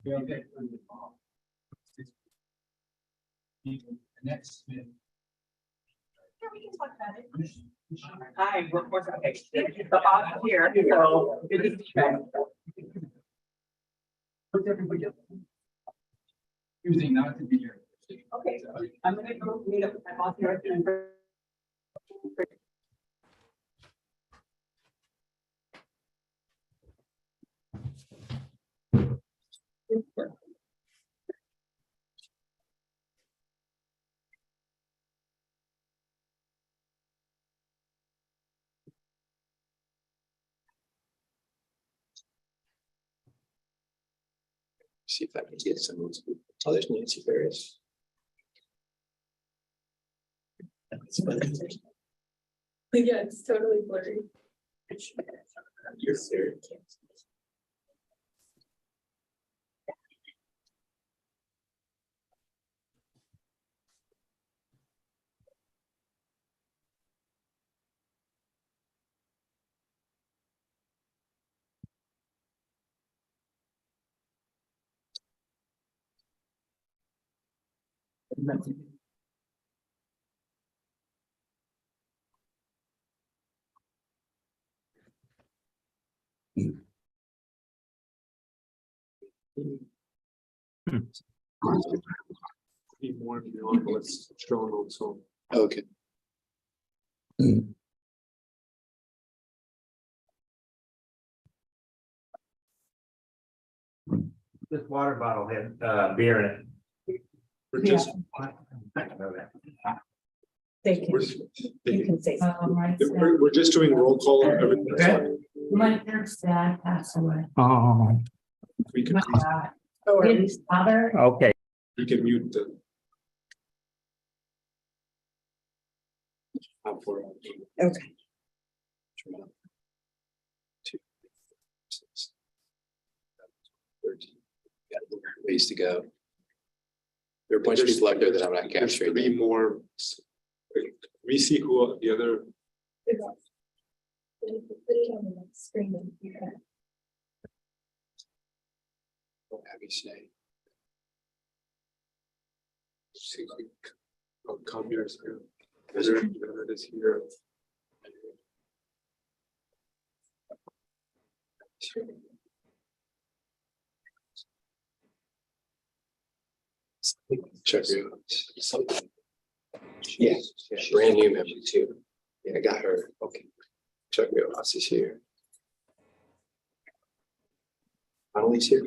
Okay. Next. Yeah, we can talk about it. Hi, workforce. Okay, the boss here. So it is. Choosing not to be here. Okay, I'm gonna go meet up with my boss here. See if I can get some of those. Oh, there's Nancy Ferris. Yeah, it's totally blurry. You're there. Be more beyond what's shown also. Okay. This water bottle had beer in it. We're just, I don't know that. They can, we're, you can say. we're just doing roll call on everything. Okay. My parents' dad passed away. Oh, We can, Oh, His father. okay. we can mute the. Okay. Two, 6, 13. Got ways to go. There are a bunch of people out there that I'm not There's capturing. 3 more. We see who the other, What have you say? come here. There it is here. Check it out. Something. Yeah, brand new member too. Yeah, I got her. Okay. Check me out. Is here. Annalise here.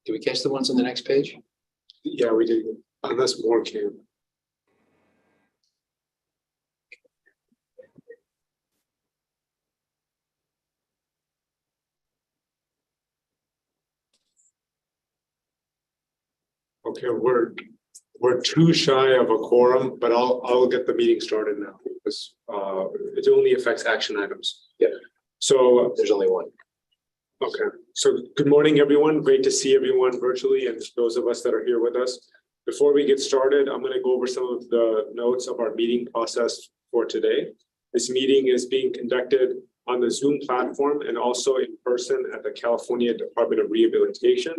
Do we catch the ones on the next page? Yeah, we did, unless more came. Okay, we're too shy of a quorum, but I'll get the meeting started now because it only affects action items. Yeah. So There's only one. okay, so good morning, everyone. Great to see everyone virtually and those of us that are here with us. Before we get started, I'm going to go over some of the notes of our meeting process for today. This meeting is being conducted on the Zoom platform and also in person at the California Department of Rehabilitation.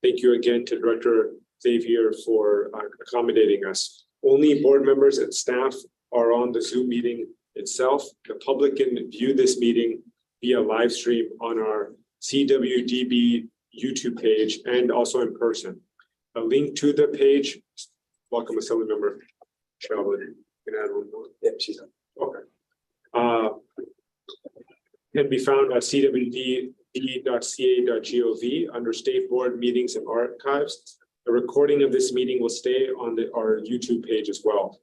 Thank you again to Director Xavier for accommodating us. Only board members and staff are on the Zoom meeting itself. The public can view this meeting via live stream on our CWDB YouTube page and also in person. A link to the page, welcome Assembly Member Sheldon. You can add one more. Yep, she's on. Okay. Can be found at cwdb.ca.gov under State Board Meetings and Archives. The recording of this meeting will stay on our YouTube page as well.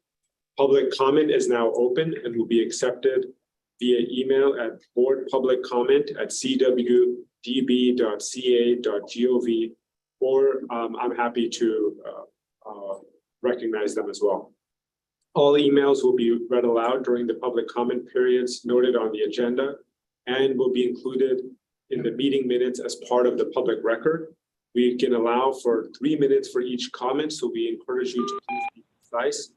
Public comment is now open and will be accepted via email at boardpubliccomment@cwdb.ca.gov, or I'm happy to recognize them as well. All emails will be read aloud during the public comment periods noted on the agenda and will be included in the meeting minutes as part of the public record. We can allow for 3 minutes for each comment, so we encourage you to please be concise.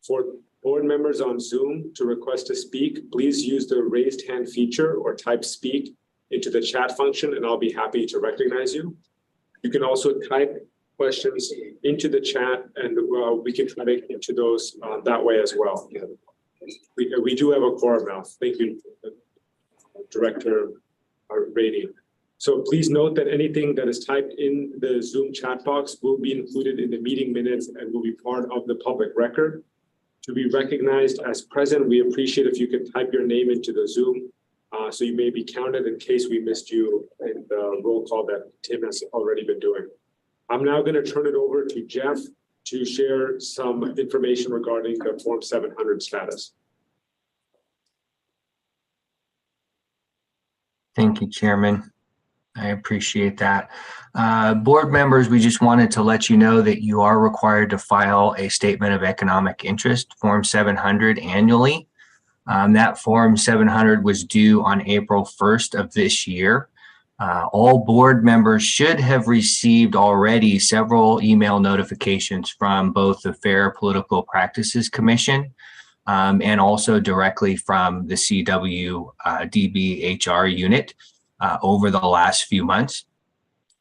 For board members on Zoom to request to speak, please use the raised hand feature or type speak into the chat function, and I'll be happy to recognize you. You can also type questions into the chat, and we can try to get to those that way as well. We do have a quorum now. Thank you, Director Brady. So please note that anything that is typed in the Zoom chat box will be included in the meeting minutes and will be part of the public record. To be recognized as present, we appreciate if you can type your name into the Zoom so you may be counted in case we missed you in the roll call that Tim has already been doing. I'm now going to turn it over to Jeff to share some information regarding the Form 700 status. Thank you, Chairman. I appreciate that. Board members, we just wanted to let you know that you are required to file a statement of economic interest, Form 700, annually. That Form 700 was due on April 1st of this year. All board members should have received already several email notifications from both the Fair Political Practices Commission and also directly from the CWDB HR unit over the last few months.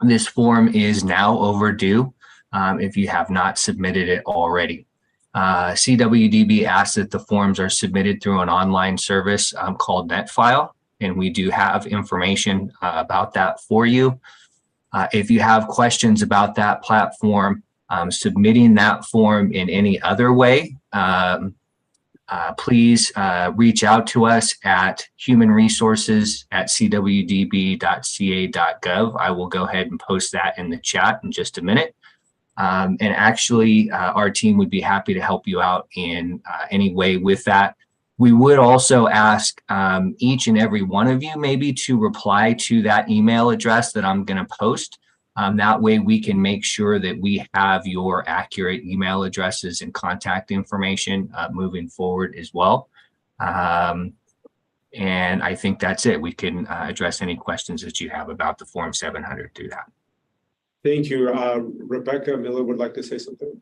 This form is now overdue if you have not submitted it already. CWDB asks that the forms are submitted through an online service called NetFile, and we do have information about that for you. If you have questions about that platform, submitting that form in any other way, please reach out to us at humanresources@cwdb.ca.gov. I will go ahead and post that in the chat in just a minute. And actually, our team would be happy to help you out in any way with that. We would also ask each and every one of you maybe to reply to that email address that I'm going to post. That way we can make sure that we have your accurate email addresses and contact information moving forward as well. And I think that's it. We can address any questions that you have about the Form 700 through that. Thank you. Rebecca Miller would like to say something.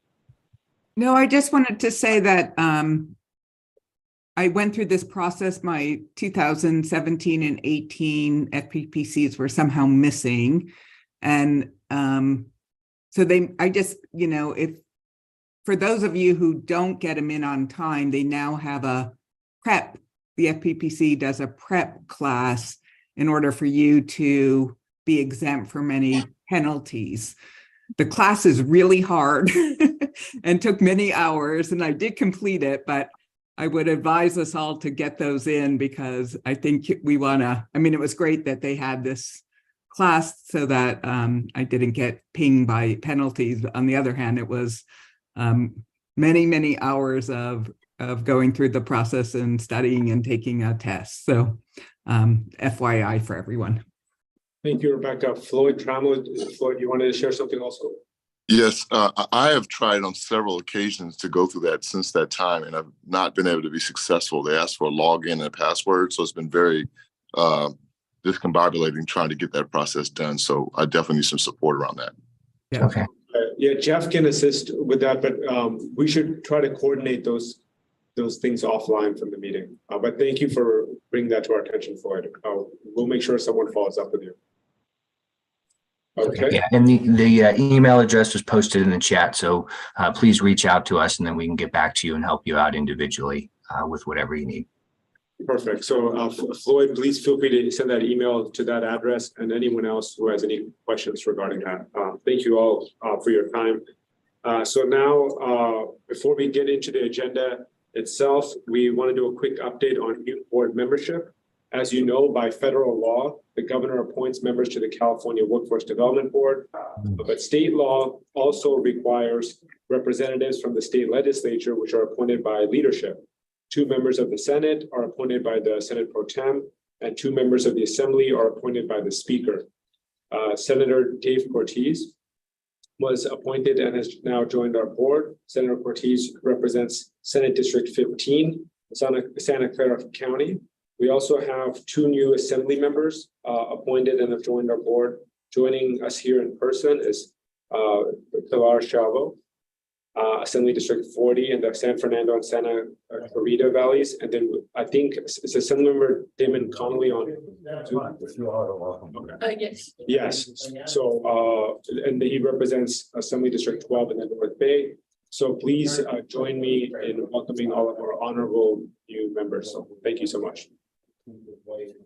No, I just wanted to say that I went through this process. My 2017 and 18 FPPCs were somehow missing. And so I just, if for those of you who don't get them in on time, they now have a prep. The FPPC does a prep class in order for you to be exempt from any penalties. The class is really hard and took many hours, and I did complete it, but I would advise us all to get those in because I think we want to, it was great that they had this class so that I didn't get pinged by penalties. On the other hand, it was many, many hours of going through the process and studying and taking a test. So FYI for everyone. Thank you, Rebecca. Floyd Trammell, Floyd, you wanted to share something also? Yes, I have tried on several occasions to go through that since that time, and I've not been able to be successful. They asked for a login and a password, so it's been very discombobulating trying to get that process done. So I definitely need some support around that. Yeah. Okay. Yeah, Jeff can assist with that, but we should try to coordinate those things offline from the meeting. But thank you for bringing that to our attention, Floyd. We'll make sure someone follows up with you. Okay. Yeah, and the email address was posted in the chat, so please reach out to us and then we can get back to you and help you out individually with whatever you need. Perfect. So Floyd, please feel free to send that email to that address, and anyone else who has any questions regarding that. Thank you all for your time. So now, before we get into the agenda itself, we want to do a quick update on youth board membership. As you know, by federal law, the governor appoints members to the California Workforce Development Board, but state law also requires representatives from the state legislature, which are appointed by leadership. 2 members of the Senate are appointed by the Senate Pro Tem, and 2 members of the Assembly are appointed by the Speaker. Senator Dave Cortez was appointed and has now joined our board. Senator Cortez represents Senate District 15, Santa Clara County. We also have 2 new Assembly members appointed and have joined our board. Joining us here in person is Pilar Chavo, Assembly District 40 in the San Fernando and Santa Clarita valleys. And then I think it's Assemblymember Damon Connolly on. Yes. Yes, so, and he represents Assembly District 12 in the North Bay. So please join me in welcoming all of our honorable new members. So thank you so much.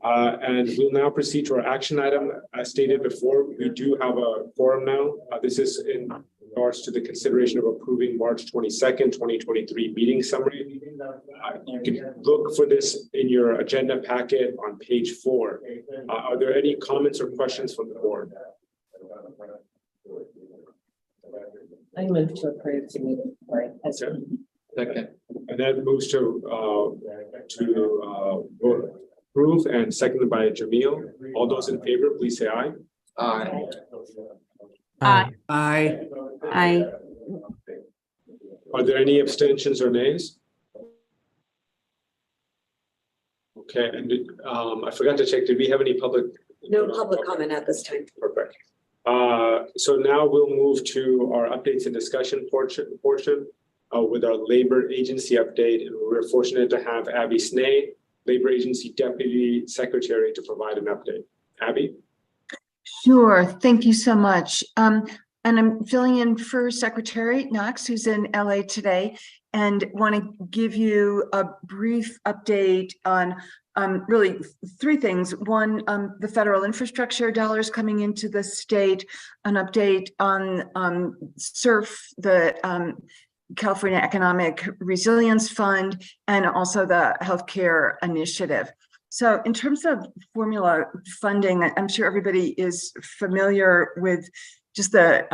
And we'll now proceed to our action item. As stated before, we do have a forum now. This is in regards to the consideration of approving March 22nd, 2023 meeting summary. You can look for this in your agenda packet on page 4. Are there any comments or questions from the board? I move to approve the meeting. Second. And that moves to approve and seconded by Jamil. All those in favor, please say aye. Aye. Aye. Aye. Are there any abstentions or nays? Okay, and I forgot to check, did we have any public? No public comment at this time. Perfect. So now we'll move to our updates and discussion portion with our labor agency update. And we're fortunate to have Abby Snay, Labor Agency Deputy Secretary, to provide an update. Abby? Sure, thank you so much. And I'm filling in for Secretary Knox, who's in LA today, and want to give you a brief update on really 3 things. One, the federal infrastructure dollars coming into the state, an update on SURF, the California Economic Resilience Fund, and also the healthcare initiative. So in terms of formula funding, I'm sure everybody is familiar with just the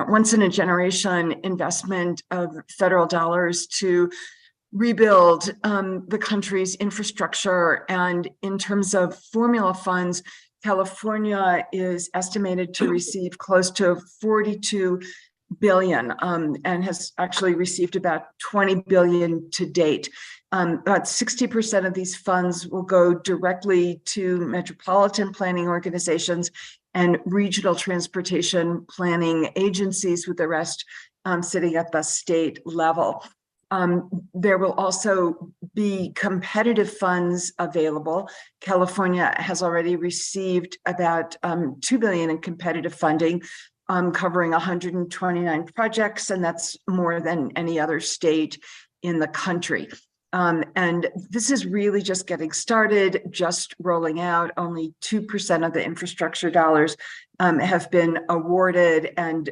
once in a generation investment of federal dollars to rebuild the country's infrastructure. And in terms of formula funds, California is estimated to receive close to 42 billion and has actually received about 20 billion to date. About 60% of these funds will go directly to metropolitan planning organizations and regional transportation planning agencies, with the rest sitting at the state level. There will also be competitive funds available. California has already received about 2 billion in competitive funding, covering 129 projects, and that's more than any other state in the country. And this is really just getting started, just rolling out. Only 2% of the infrastructure dollars have been awarded, and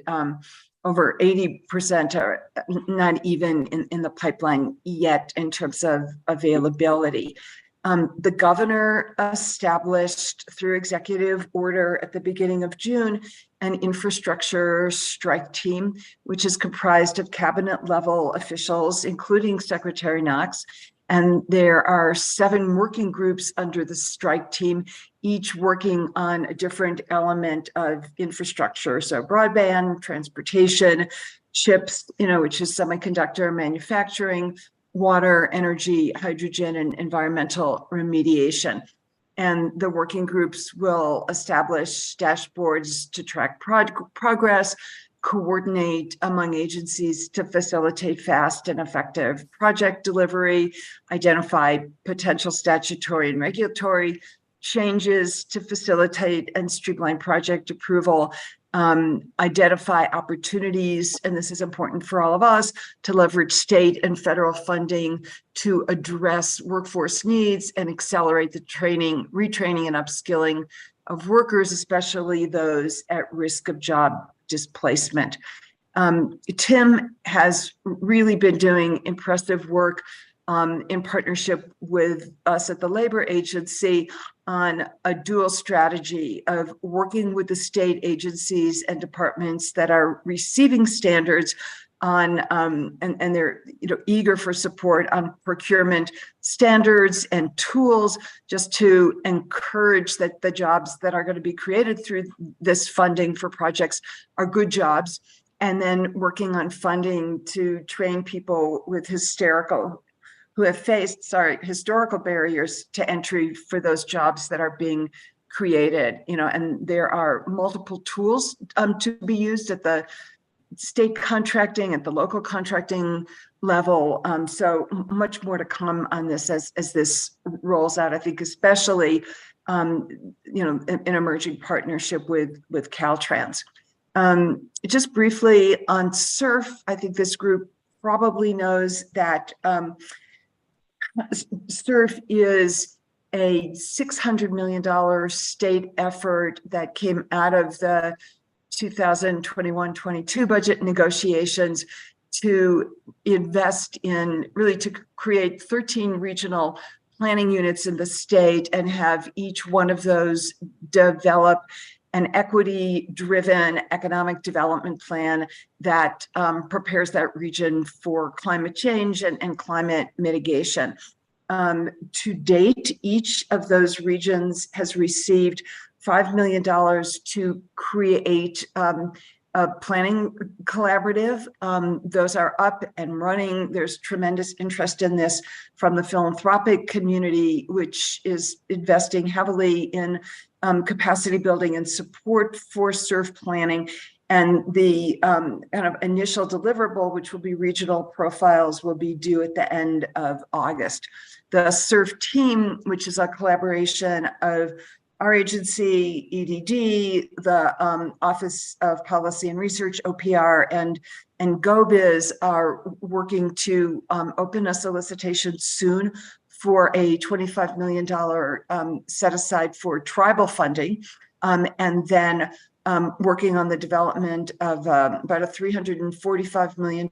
over 80% are not even in the pipeline yet in terms of availability. The governor established through executive order at the beginning of June an infrastructure strike team, which is comprised of cabinet level officials, including Secretary Knox. And there are 7 working groups under the strike team, each working on a different element of infrastructure. So broadband, transportation, chips, which is semiconductor manufacturing, water, energy, hydrogen, and environmental remediation. And the working groups will establish dashboards to track progress, coordinate among agencies to facilitate fast and effective project delivery, identify potential statutory and regulatory changes to facilitate and streamline project approval, identify opportunities, and this is important for all of us, to leverage state and federal funding to address workforce needs and accelerate the training, retraining, and upskilling of workers, especially those at risk of job displacement. Tim has really been doing impressive work in partnership with us at the Labor Agency on a dual strategy of working with the state agencies and departments that are receiving standards on, and they're eager for support on procurement standards and tools, just to encourage that the jobs that are going to be created through this funding for projects are good jobs, and then working on funding to train people with who have faced historical barriers to entry for those jobs that are being created, and there are multiple tools to be used at the state contracting, at the local contracting level. So much more to come on this as this rolls out, I think, especially, in emerging partnership with Caltrans. Just briefly on SURF, I think this group probably knows that SURF is a $600 million state effort that came out of the 2021-22 budget negotiations to invest in, really to create 13 regional planning units in the state and have each one of those develop an equity-driven economic development plan that prepares that region for climate change and climate mitigation. To date, each of those regions has received $5 million to create a planning collaborative. Those are up and running. There's tremendous interest in this from the philanthropic community, which is investing heavily in capacity building and support for SURF planning. And the kind of initial deliverable, which will be regional profiles, will be due at the end of August. The SURF team, which is a collaboration of our agency, EDD, the Office of Policy and Research, OPR, and GoBiz, are working to open a solicitation soon for a $25 million set aside for tribal funding, and then working on the development of about a $345 million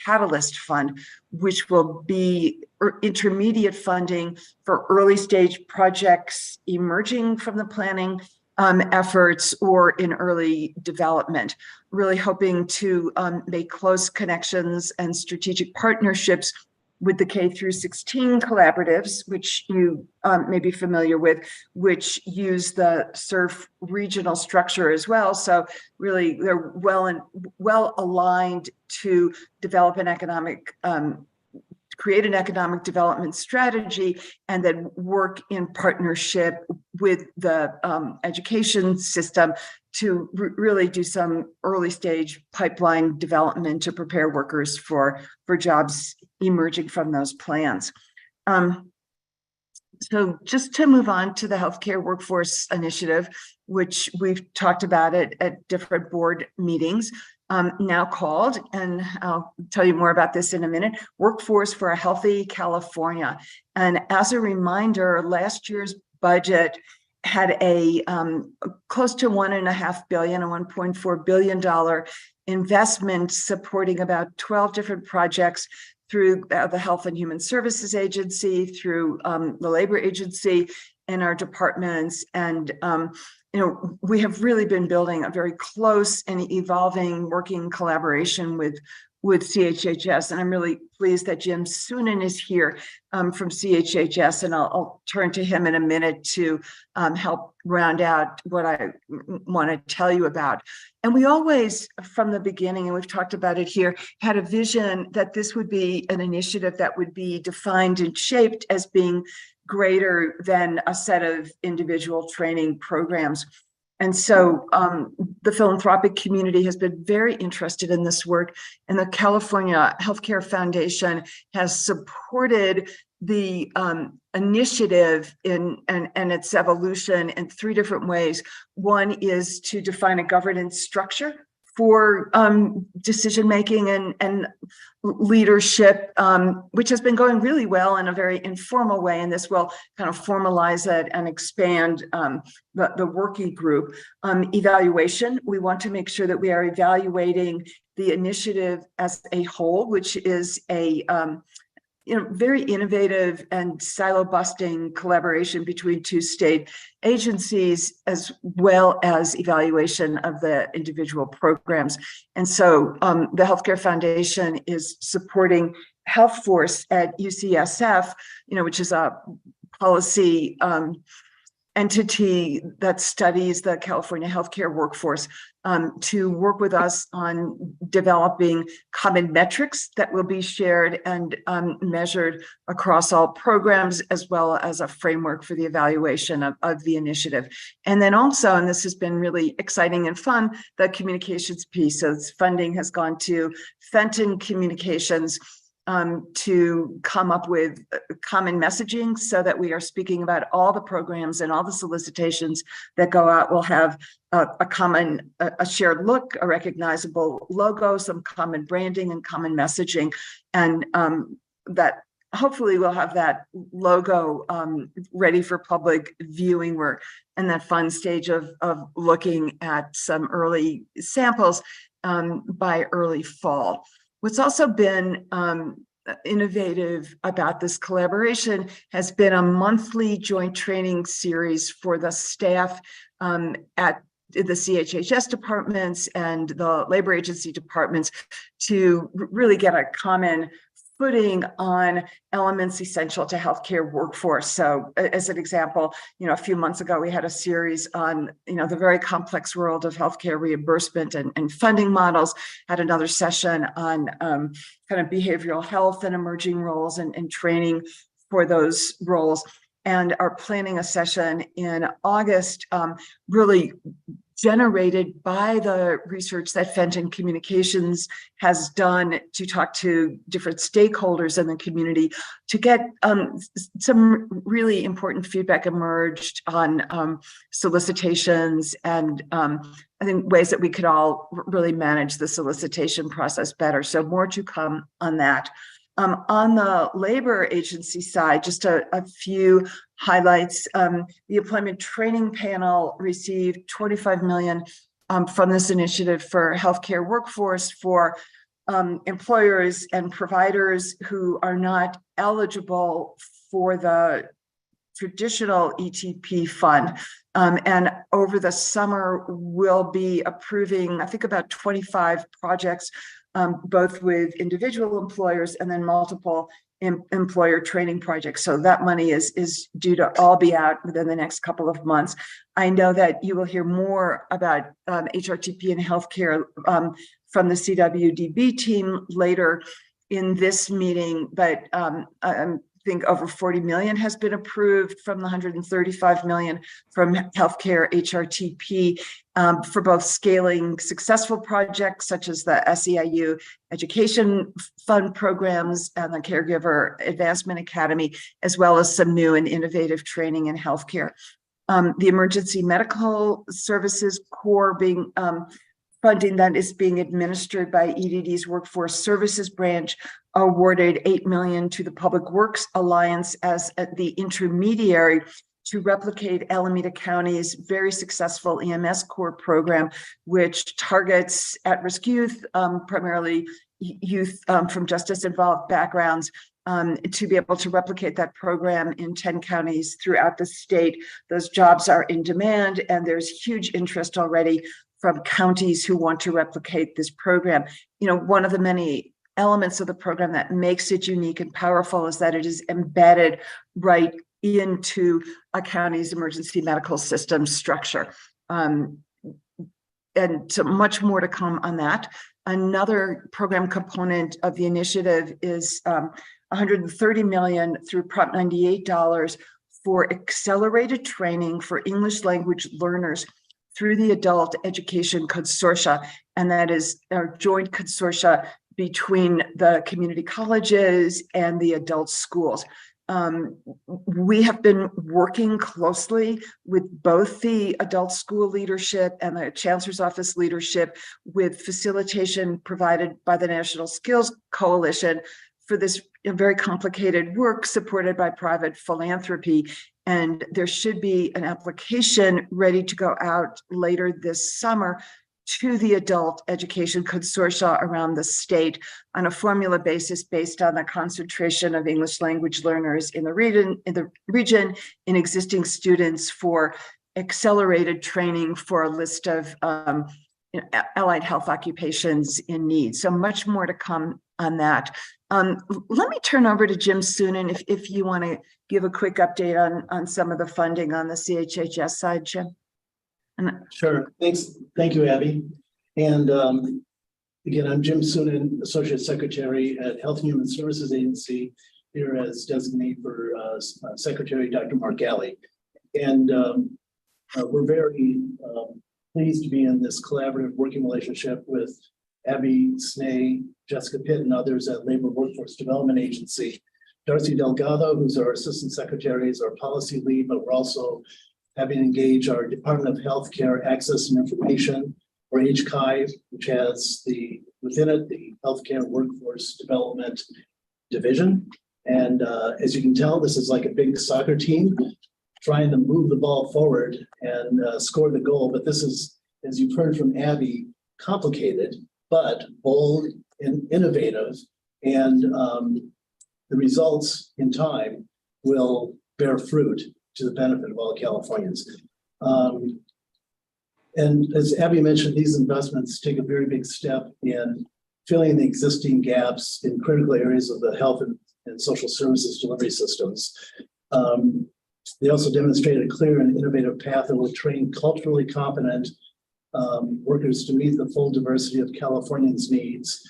Catalyst Fund, which will be intermediate funding for early stage projects emerging from the planning efforts or in early development. Really hoping to make close connections and strategic partnerships with the K through 16 collaboratives, which you may be familiar with, which use the SURF regional structure as well. So really, they're well aligned to develop an economic, create an economic development strategy, and then work in partnership with the education system to really do some early stage pipeline development to prepare workers for jobs emerging from those plans. So just to move on to the Healthcare Workforce Initiative, which we've talked about it at different board meetings, now called, and I'll tell you more about this in a minute, Workforce for a Healthy California. And as a reminder, last year's budget had a close to $1.5 billion, a $1.4 billion investment supporting about 12 different projects through the Health and Human Services Agency, through the Labor Agency, and our departments. And we have really been building a very close and evolving working collaboration with CHHS. And I'm really pleased that Jim Soonen is here from CHHS, and I'll turn to him in a minute to help round out what I want to tell you about. And we always, from the beginning, and we've talked about it here, had a vision that this would be an initiative that would be defined and shaped as being greater than a set of individual training programs. And so the philanthropic community has been very interested in this work, and the California Healthcare Foundation has supported the initiative and its evolution in three different ways. One is to define a governance structure for decision-making and leadership, which has been going really well in a very informal way, and this will kind of formalize it and expand the working group. Evaluation, we want to make sure that we are evaluating the initiative as a whole, which is a very innovative and silo-busting collaboration between two state agencies, as well as evaluation of the individual programs. And so the Healthcare Foundation is supporting Health Force at UCSF, which is a policy entity that studies the California healthcare workforce to work with us on developing common metrics that will be shared and measured across all programs, as well as a framework for the evaluation of the initiative. And then also, and this has been really exciting and fun, the communications piece. So funding has gone to Fenton Communications to come up with common messaging so that we are speaking about all the programs and all the solicitations that go out will have a common, a shared look, a recognizable logo, some common branding and common messaging. And that hopefully we'll have that logo ready for public viewing. We're in that fun stage of looking at some early samples by early fall. What's also been innovative about this collaboration has been a monthly joint training series for the staff at the CHHS departments and the labor agency departments to really get a common footing on elements essential to healthcare workforce. So as an example, a few months ago, we had a series on, the very complex world of healthcare reimbursement and funding models, had another session on kind of behavioral health and emerging roles and training for those roles, and are planning a session in August, really generated by the research that Fenton Communications has done to talk to different stakeholders in the community to get some really important feedback emerged on solicitations and I think ways that we could all really manage the solicitation process better. So more to come on that. On the labor agency side, just a few highlights. The employment training panel received $25 million from this initiative for healthcare workforce for employers and providers who are not eligible for the traditional ETP fund. And over the summer, we'll be approving, I think, about 25 projects, both with individual employers and then multiple employer training projects. So that money is due to all be out within the next couple of months. I know that you will hear more about HRTP and healthcare from the CWDB team later in this meeting, but I think over 40 million has been approved from the 135 million from healthcare HRTP for both scaling successful projects such as the SEIU Education Fund programs and the Caregiver Advancement Academy, as well as some new and innovative training in healthcare. The Emergency Medical Services Corps being funding that is being administered by EDD's Workforce Services branch awarded $8 million to the Public Works Alliance as the intermediary to replicate Alameda County's very successful EMS Corps program, which targets at-risk youth, primarily youth from justice-involved backgrounds, to be able to replicate that program in 10 counties throughout the state. Those jobs are in demand, and there's huge interest already from counties who want to replicate this program. One of the many elements of the program that makes it unique and powerful is that it is embedded right into a county's emergency medical system structure. And so much more to come on that. Another program component of the initiative is $130 million through Prop 98 for accelerated training for English language learners through the Adult Education Consortia. And that is our joint consortia between the community colleges and the adult schools. We have been working closely with both the adult school leadership and the Chancellor's Office leadership with facilitation provided by the National Skills Coalition for this very complicated work supported by private philanthropy. And there should be an application ready to go out later this summer to the Adult Education Consortia around the state on a formula basis based on the concentration of English language learners in the region, in existing students for accelerated training for a list of allied health occupations in need. So much more to come on that. Let me turn over to Jim Soonen if you want to give a quick update on some of the funding on the CHHS side, Jim. Sure. Thanks. Thank you, Abby. And again, I'm Jim Soonen, Associate Secretary at Health and Human Services Agency, here as designee for Secretary Dr. Mark Alley. And we're very pleased to be in this collaborative working relationship with Abby Snay, Jessica Pitt, and others at Labor Workforce Development Agency. Darcy Delgado, who's our Assistant Secretary, is our policy lead, but we're also having engaged our Department of Healthcare Access and Information, or HCI, which has within it the Healthcare Workforce Development Division. And as you can tell, this is like a big soccer team trying to move the ball forward and score the goal. But this is, as you've heard from Abby, complicated, but bold and innovative. And the results in time will bear fruit to the benefit of all Californians. And as Abby mentioned, these investments take a very big step in filling the existing gaps in critical areas of the health and social services delivery systems. They also demonstrate a clear and innovative path that will train culturally competent workers to meet the full diversity of Californians' needs,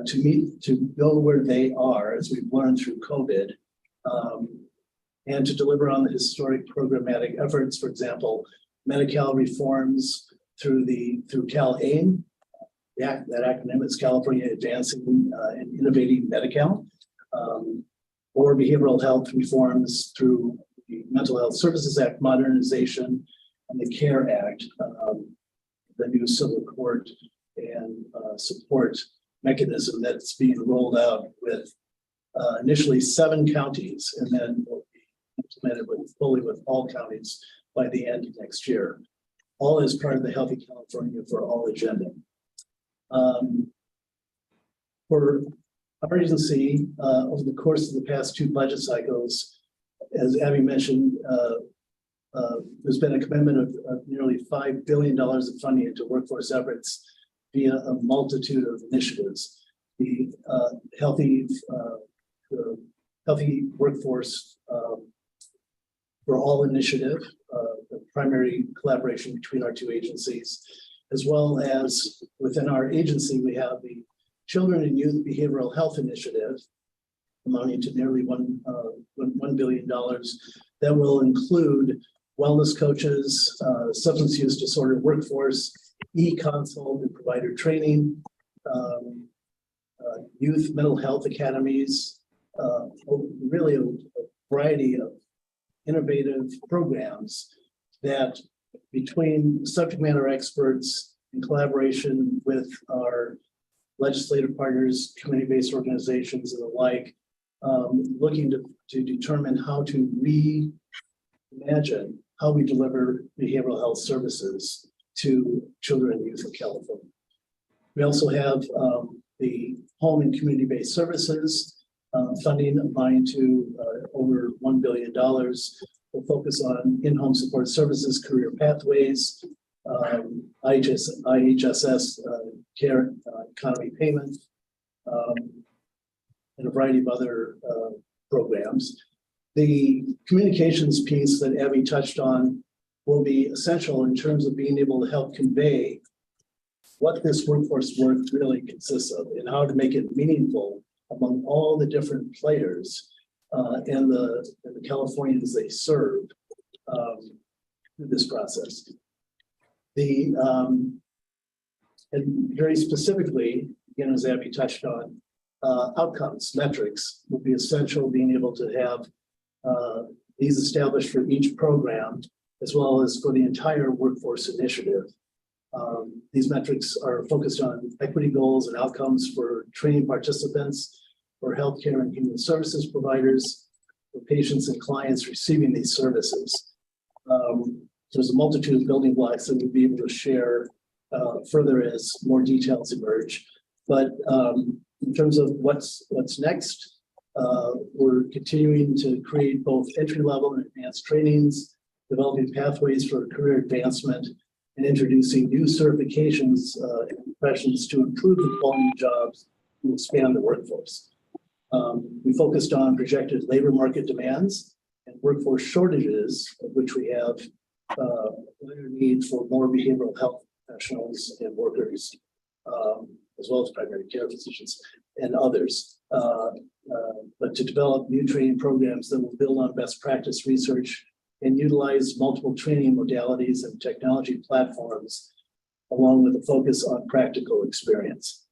to go where they are, as we've learned through COVID, and to deliver on the historic programmatic efforts, for example, Medi-Cal reforms through CalAIM. That acronym is California Advancing and Innovating Medi-Cal, or behavioral health reforms through the Mental Health Services Act modernization and the CARE Act, the new civil court and support mechanism that's being rolled out with initially 7 counties, and then will be implemented fully with all counties by the end of next year, all as part of the Healthy California for All agenda. For our agency, over the course of the past 2 budget cycles, as Abby mentioned, there's been a commitment of nearly $5 billion of funding into workforce efforts via a multitude of initiatives. The Healthy Workforce for All initiative, the primary collaboration between our 2 agencies, as well as within our agency, we have the Children and Youth Behavioral Health Initiative, amounting to nearly $1 billion. That will include wellness coaches, substance use disorder workforce, e-consult and provider training, youth mental health academies, really a variety of innovative programs that, between subject matter experts in collaboration with our legislative partners, community-based organizations and the like, looking to determine how to reimagine how we deliver behavioral health services to children and youth of California. We also have the home and community-based services funding amounting to over $1 billion. We'll focus on in-home support services, career pathways, IHSS care economy payment, and a variety of other programs. The communications piece that Abby touched on will be essential in terms of being able to help convey what this workforce work really consists of and how to make it meaningful among all the different players and the Californians they serve through this process. And very specifically, again, as Abby touched on, outcomes, metrics will be essential, being able to have these established for each program, as well as for the entire workforce initiative. These metrics are focused on equity goals and outcomes for training participants, for healthcare and human services providers, for patients and clients receiving these services. There's a multitude of building blocks that we'll be able to share further as more details emerge. But in terms of what's next, we're continuing to create both entry-level and advanced trainings, developing pathways for career advancement, and introducing new certifications and professions to improve the quality of jobs and expand the workforce. We focused on projected labor market demands and workforce shortages, of which we have greater need for more behavioral health professionals and workers, as well as primary care physicians and others. But to develop new training programs that will build on best practice research and utilize multiple training modalities and technology platforms, along with a focus on practical experience.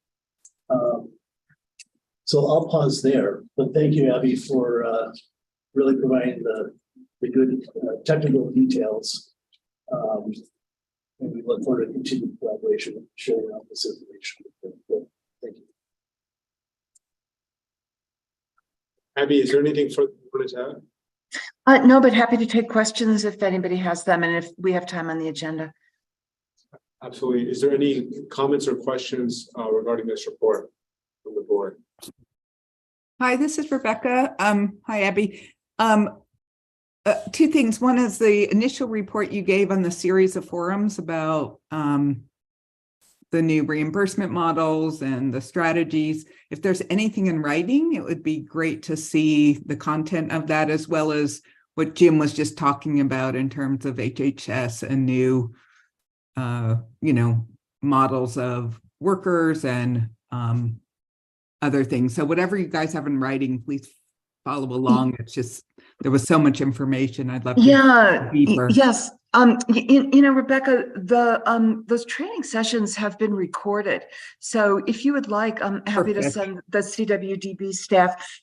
So I'll pause there, but thank you, Abby, for really providing the good technical details. And we look forward to continued collaboration and sharing out this information. Thank you. Abby, is there anything further you wanted to add? No, but happy to take questions if anybody has them and if we have time on the agenda. Absolutely. Is there any comments or questions regarding this report from the board? Hi, this is Rebecca. Hi, Abby. Two things. One is the initial report you gave on the series of forums about the new reimbursement models and the strategies. If there's anything in writing, it would be great to see the content of that, as well as what Jim was just talking about in terms of HHS and new, models of workers and other things. So whatever you guys have in writing, please follow along. It's just, there was so much information. I'd love to Yeah, deeper. yes. Rebecca, those training sessions have been recorded. So if you would like, I'm happy to send the CWDB staff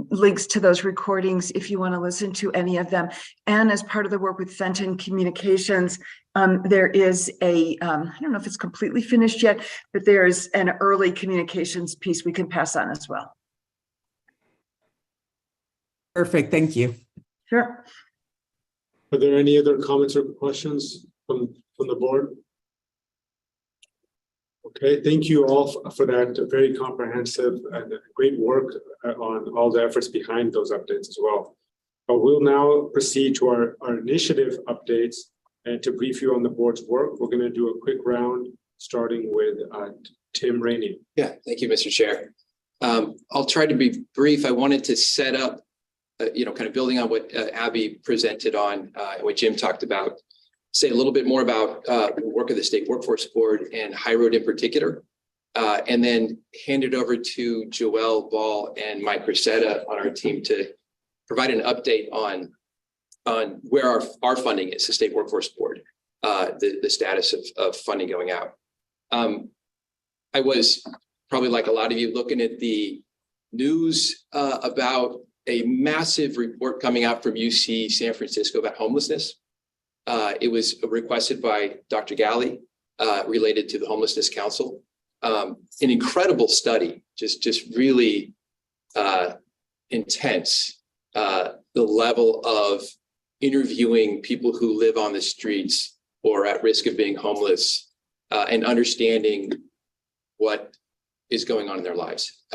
links to those recordings if you want to listen to any of them. And as part of the work with Fenton Communications, there is I don't know if it's completely finished yet, but there's an early communications piece we can pass on as well. Perfect. Thank you. Sure. Are there any other comments or questions from the board? Okay, thank you all for that very comprehensive and great work on all the efforts behind those updates as well. We'll now proceed to our initiative updates, and to brief you on the board's work, we're going to do a quick round starting with Tim Rainey. Yeah, thank you, Mr. Chair. I'll try to be brief. I wanted to set up kind of building on what Abby presented on and what Jim talked about, say a little bit more about the work of the State Workforce Board and High Road in particular, and then hand it over to Joelle Ball and Mike Cressetta on our team to provide an update on where our funding is, the State Workforce Board, the status of funding going out. I was probably, like a lot of you, looking at the news about a massive report coming out from UC San Francisco about homelessness. It was requested by Dr. Galley, related to the Homelessness Council. An incredible study, just really intense. The level of interviewing people who live on the streets or at risk of being homeless, and understanding what is going on in their lives.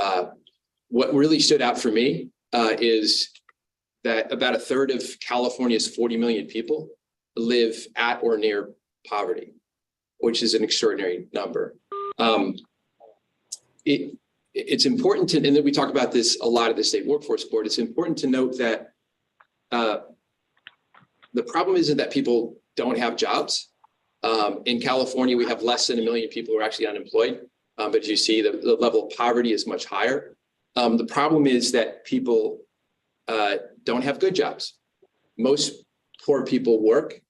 What really stood out for me is that about a third of California's 40 million people live at or near poverty, which is an extraordinary number. It's important to, and then we talk about this a lot at the State Workforce Board, it's important to note that the problem isn't that people don't have jobs. In California, we have less than 1 million people who are actually unemployed, but as you see, the level of poverty is much higher. The problem is that people don't have good jobs. Most poor people work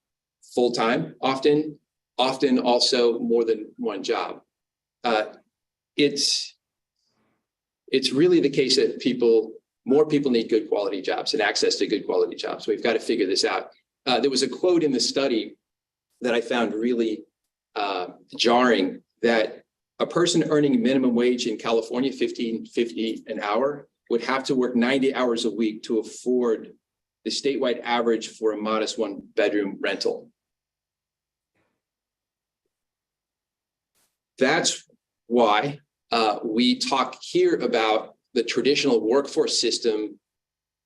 full-time, often also more than one job. It's really the case that more people need good quality jobs and access to good quality jobs. We've got to figure this out. There was a quote in the study that I found really jarring, that a person earning minimum wage in California, $15.50 an hour, would have to work 90 hours a week to afford the statewide average for a modest 1-bedroom rental. That's why we talk here about the traditional workforce system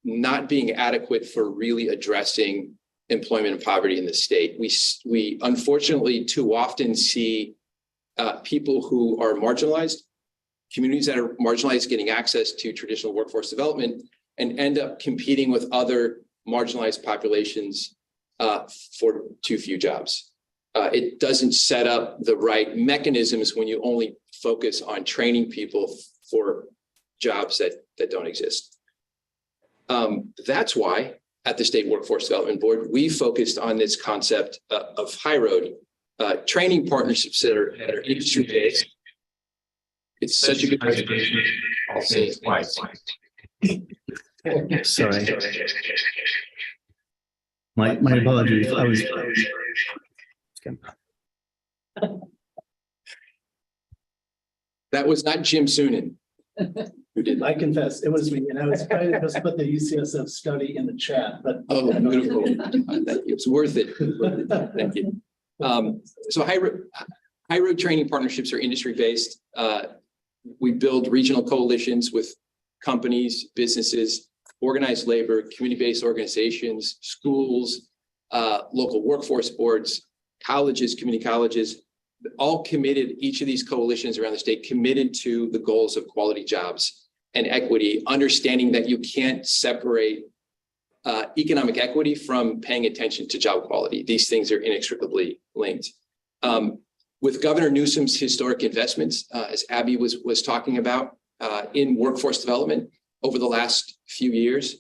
not being adequate for really addressing employment and poverty in the state. We unfortunately too often see people who are marginalized, communities that are marginalized getting access to traditional workforce development and end up competing with other marginalized populations for too few jobs. It doesn't set up the right mechanisms when you only focus on training people for jobs that don't exist. That's why at the State Workforce Development Board, we focused on this concept of high road training partnerships that are industry based. It's such a good presentation. I'll say it twice. Sorry. My apologies. I was. That was not Jim Soonen who did that. I confess, it was me, and I was trying to just put the UCSF study in the chat, but. Oh, beautiful. It was worth it. Thank you. So high road training partnerships are industry based. We build regional coalitions with companies, businesses, organized labor, community-based organizations, schools, local workforce boards, colleges, community colleges, all committed, each of these coalitions around the state committed to the goals of quality jobs and equity, understanding that you can't separate economic equity from paying attention to job quality. These things are inextricably linked. With Governor Newsom's historic investments, as Abby was talking about, in workforce development over the last few years,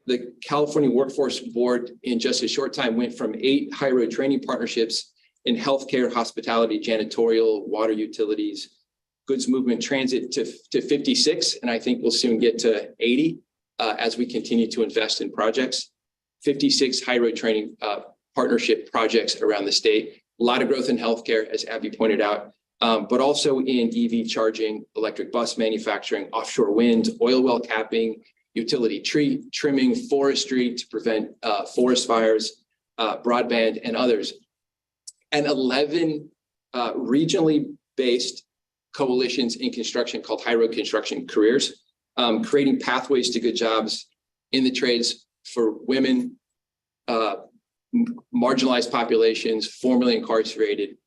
the California Workforce Board in just a short time went from 8 high road training partnerships in healthcare, hospitality, janitorial, water utilities, goods movement, transit to 56. And I think we'll soon get to 80 as we continue to invest in projects. 56 high road training partnership projects around the state. A lot of growth in healthcare, as Abby pointed out, but also in EV charging, electric bus manufacturing, offshore wind, oil well capping, utility tree trimming, forestry to prevent forest fires, broadband, and others. And 11 regionally based coalitions in construction called High Road Construction Careers, creating pathways to good jobs in the trades for women, marginalized populations, formerly incarcerated,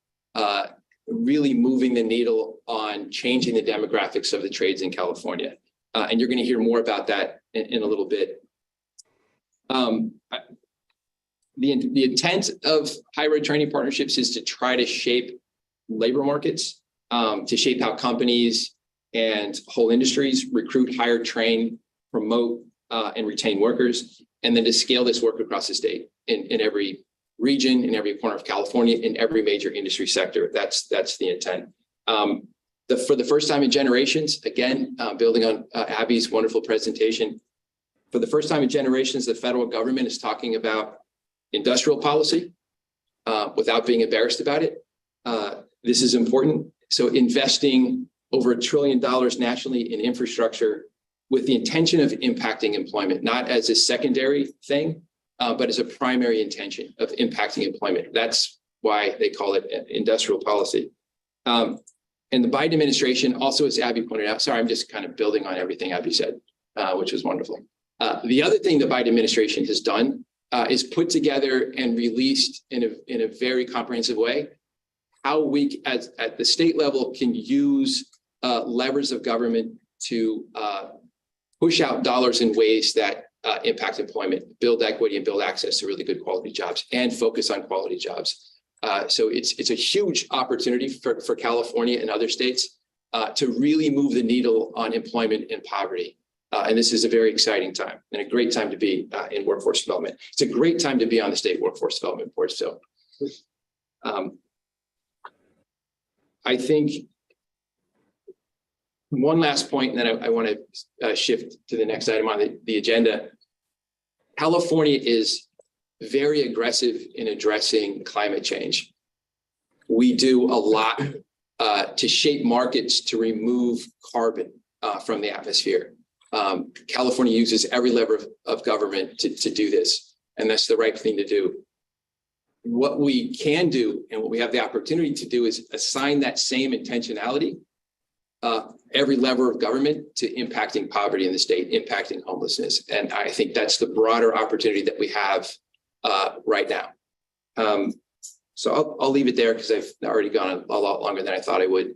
really moving the needle on changing the demographics of the trades in California. And you're going to hear more about that in a little bit. The intent of high road training partnerships is to try to shape labor markets, to shape how companies and whole industries recruit, hire, train, promote, and retain workers, and then to scale this work across the state in every region, in every corner of California, in every major industry sector. That's the intent. For the first time in generations, again, building on Abby's wonderful presentation, for the first time in generations, the federal government is talking about industrial policy without being embarrassed about it. This is important. So investing over $1 trillion nationally in infrastructure with the intention of impacting employment, not as a secondary thing, but as a primary intention of impacting employment. That's why they call it industrial policy. And the Biden administration also, as Abby pointed out, sorry, I'm just kind of building on everything Abby said, which was wonderful. The other thing the Biden administration has done is put together and released in a very comprehensive way how we at the state level can use levers of government to push out dollars in ways that impact employment, build equity, and build access to really good quality jobs, and focus on quality jobs. So it's a huge opportunity for California and other states to really move the needle on employment and poverty. And this is a very exciting time and a great time to be in workforce development. It's a great time to be on the State Workforce Development Board. So I think one last point, and then I want to shift to the next item on the agenda. California is very aggressive in addressing climate change. We do a lot to shape markets to remove carbon from the atmosphere. California uses every lever of government to do this, and that's the right thing to do. What we can do and what we have the opportunity to do is assign that same intentionality, every lever of government, to impacting poverty in the state, impacting homelessness. And I think that's the broader opportunity that we have right now. So I'll leave it there because I've already gone a lot longer than I thought I would.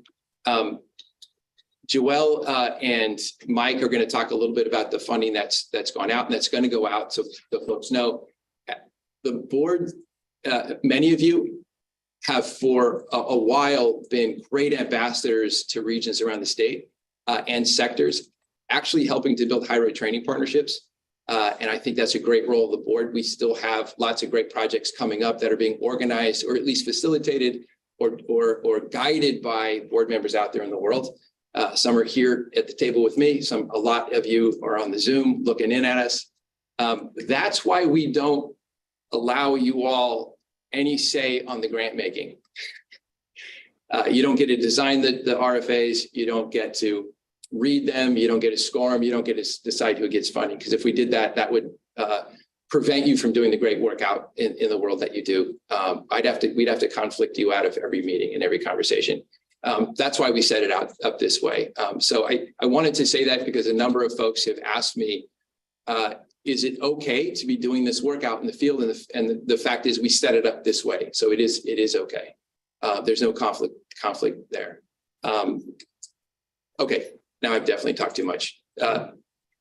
Joelle and Mike are going to talk a little bit about the funding that's gone out and that's going to go out. So the folks know the board, many of you have for a while been great ambassadors to regions around the state and sectors, actually helping to build high road training partnerships. And I think that's a great role of the board. We still have lots of great projects coming up that are being organized or at least facilitated or guided by board members out there in the world. Some are here at the table with me. A lot of you are on the Zoom looking in at us. That's why we don't allow you all any say on the grant making. You don't get to design the RFAs. You don't get to read them. You don't get to score them. You don't get to decide who gets funding. Because if we did that, that would prevent you from doing the great work out in the world that you do. We'd have to conflict you out of every meeting and every conversation. That's why we set it up this way. So I wanted to say that because a number of folks have asked me, is it okay to be doing this work out in the field? And the fact is we set it up this way. So it is okay. There's no conflict there. Okay, now I've definitely talked too much.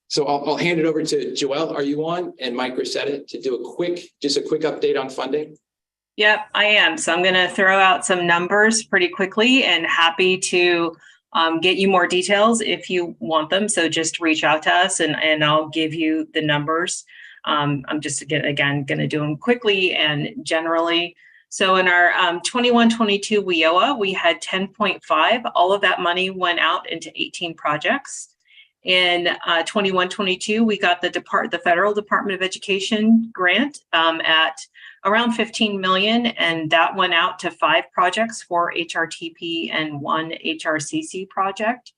So I'll hand it over to Joelle. Are you on? And Mike Rosetta to do just a quick update on funding. Yep, I am. So I'm going to throw out some numbers pretty quickly and happy to get you more details if you want them. So just reach out to us and I'll give you the numbers. I'm just again going to do them quickly and generally. So in our 21-22 WIOA, we had 10.5. All of that money went out into 18 projects. In 21-22, we got the Federal Department of Education grant at around 15 million, and that went out to 5 projects, 4 HRTP and 1 HRCC project.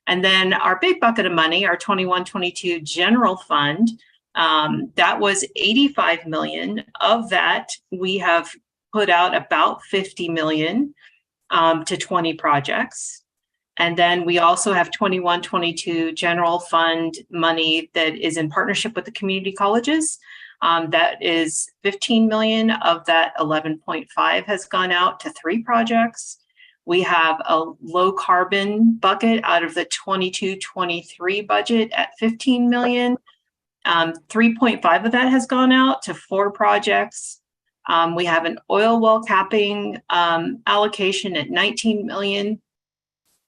And then our big bucket of money, our 21-22 general fund, that was 85 million. Of that, we have put out about 50 million to 20 projects. And then we also have 21-22 general fund money that is in partnership with the community colleges. That is 15 million. Of that, 11.5 has gone out to 3 projects. We have a low carbon bucket out of the 22-23 budget at 15 million. 3.5 of that has gone out to 4 projects. We have an oil well capping allocation at 19 million.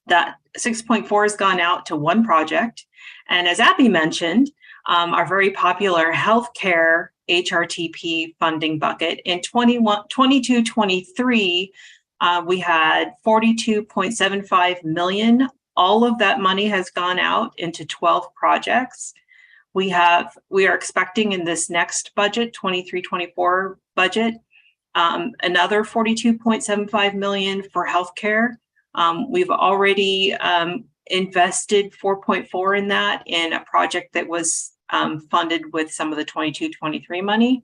That 6.4 has gone out to 1 project. And as Abby mentioned, our very popular healthcare HRTP funding bucket in 22-23, we had 42.75 million. All of that money has gone out into 12 projects. We are expecting in this next budget, 23-24 budget, another 42.75 million for healthcare. We've already invested 4.4 in that in a project that was funded with some of the 22-23 money.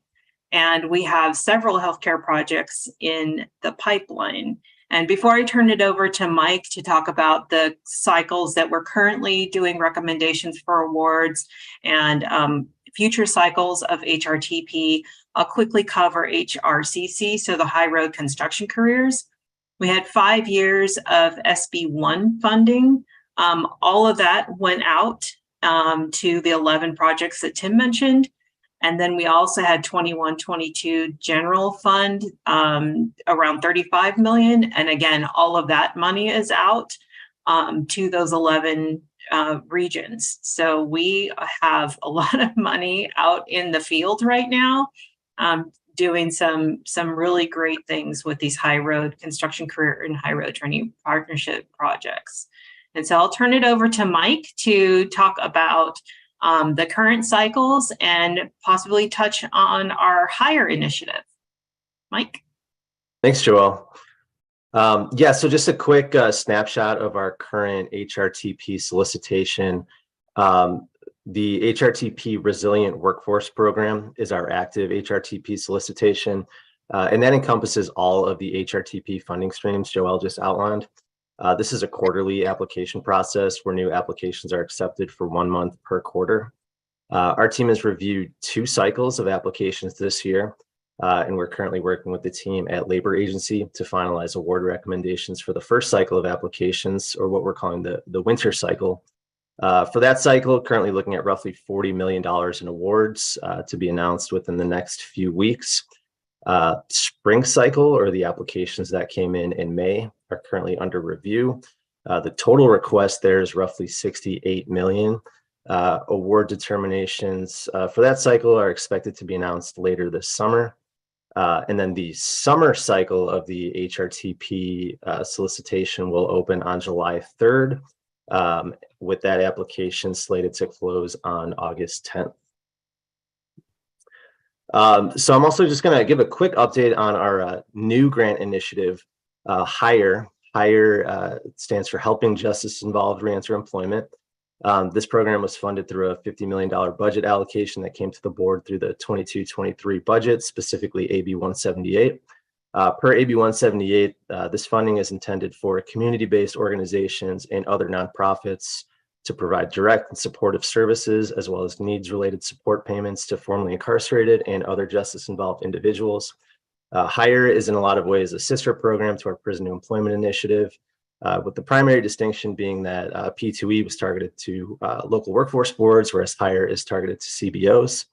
And we have several healthcare projects in the pipeline. And before I turn it over to Mike to talk about the cycles that we're currently doing recommendations for awards and future cycles of HRTP, I'll quickly cover HRCC, so the high road construction careers. We had 5 years of SB1 funding. All of that went out to the 11 projects that Tim mentioned. And then we also had 21-22 general fund, around 35 million. And again, all of that money is out to those 11 regions. So we have a lot of money out in the field right now, doing some really great things with these high road construction career and high road training partnership projects. And so I'll turn it over to Mike to talk about the current cycles and possibly touch on our hire initiative. Mike. Thanks, Joelle. Yeah, so just a quick snapshot of our current HRTP solicitation. The HRTP Resilient Workforce Program is our active HRTP solicitation, and that encompasses all of the HRTP funding streams Joelle just outlined. This is a quarterly application process where new applications are accepted for 1 month per quarter. Our team has reviewed 2 cycles of applications this year, And we're currently working with the team at Labor Agency to finalize award recommendations for the first cycle of applications, or what we're calling the winter cycle. For that cycle, currently looking at roughly $40 million in awards to be announced within the next few weeks. Spring cycle, or the applications that came in May, are currently under review. The total request there is roughly $68 million. Award determinations for that cycle are expected to be announced later this summer. And then the summer cycle of the HRTP solicitation will open on July 3rd, with that application slated to close on August 10th. So I'm also just going to give a quick update on our new grant initiative, HIRE. HIRE stands for Helping Justice Involved Reenter Employment. This program was funded through a $50 million budget allocation that came to the board through the 22-23 budget, specifically AB 178. Per AB 178, this funding is intended for community-based organizations and other nonprofits to provide direct and supportive services, as well as needs-related support payments to formerly incarcerated and other justice-involved individuals. HIRE is in a lot of ways a sister program to our Prison to Employment Initiative, with the primary distinction being that P2E was targeted to local workforce boards, whereas HIRE is targeted to CBOs.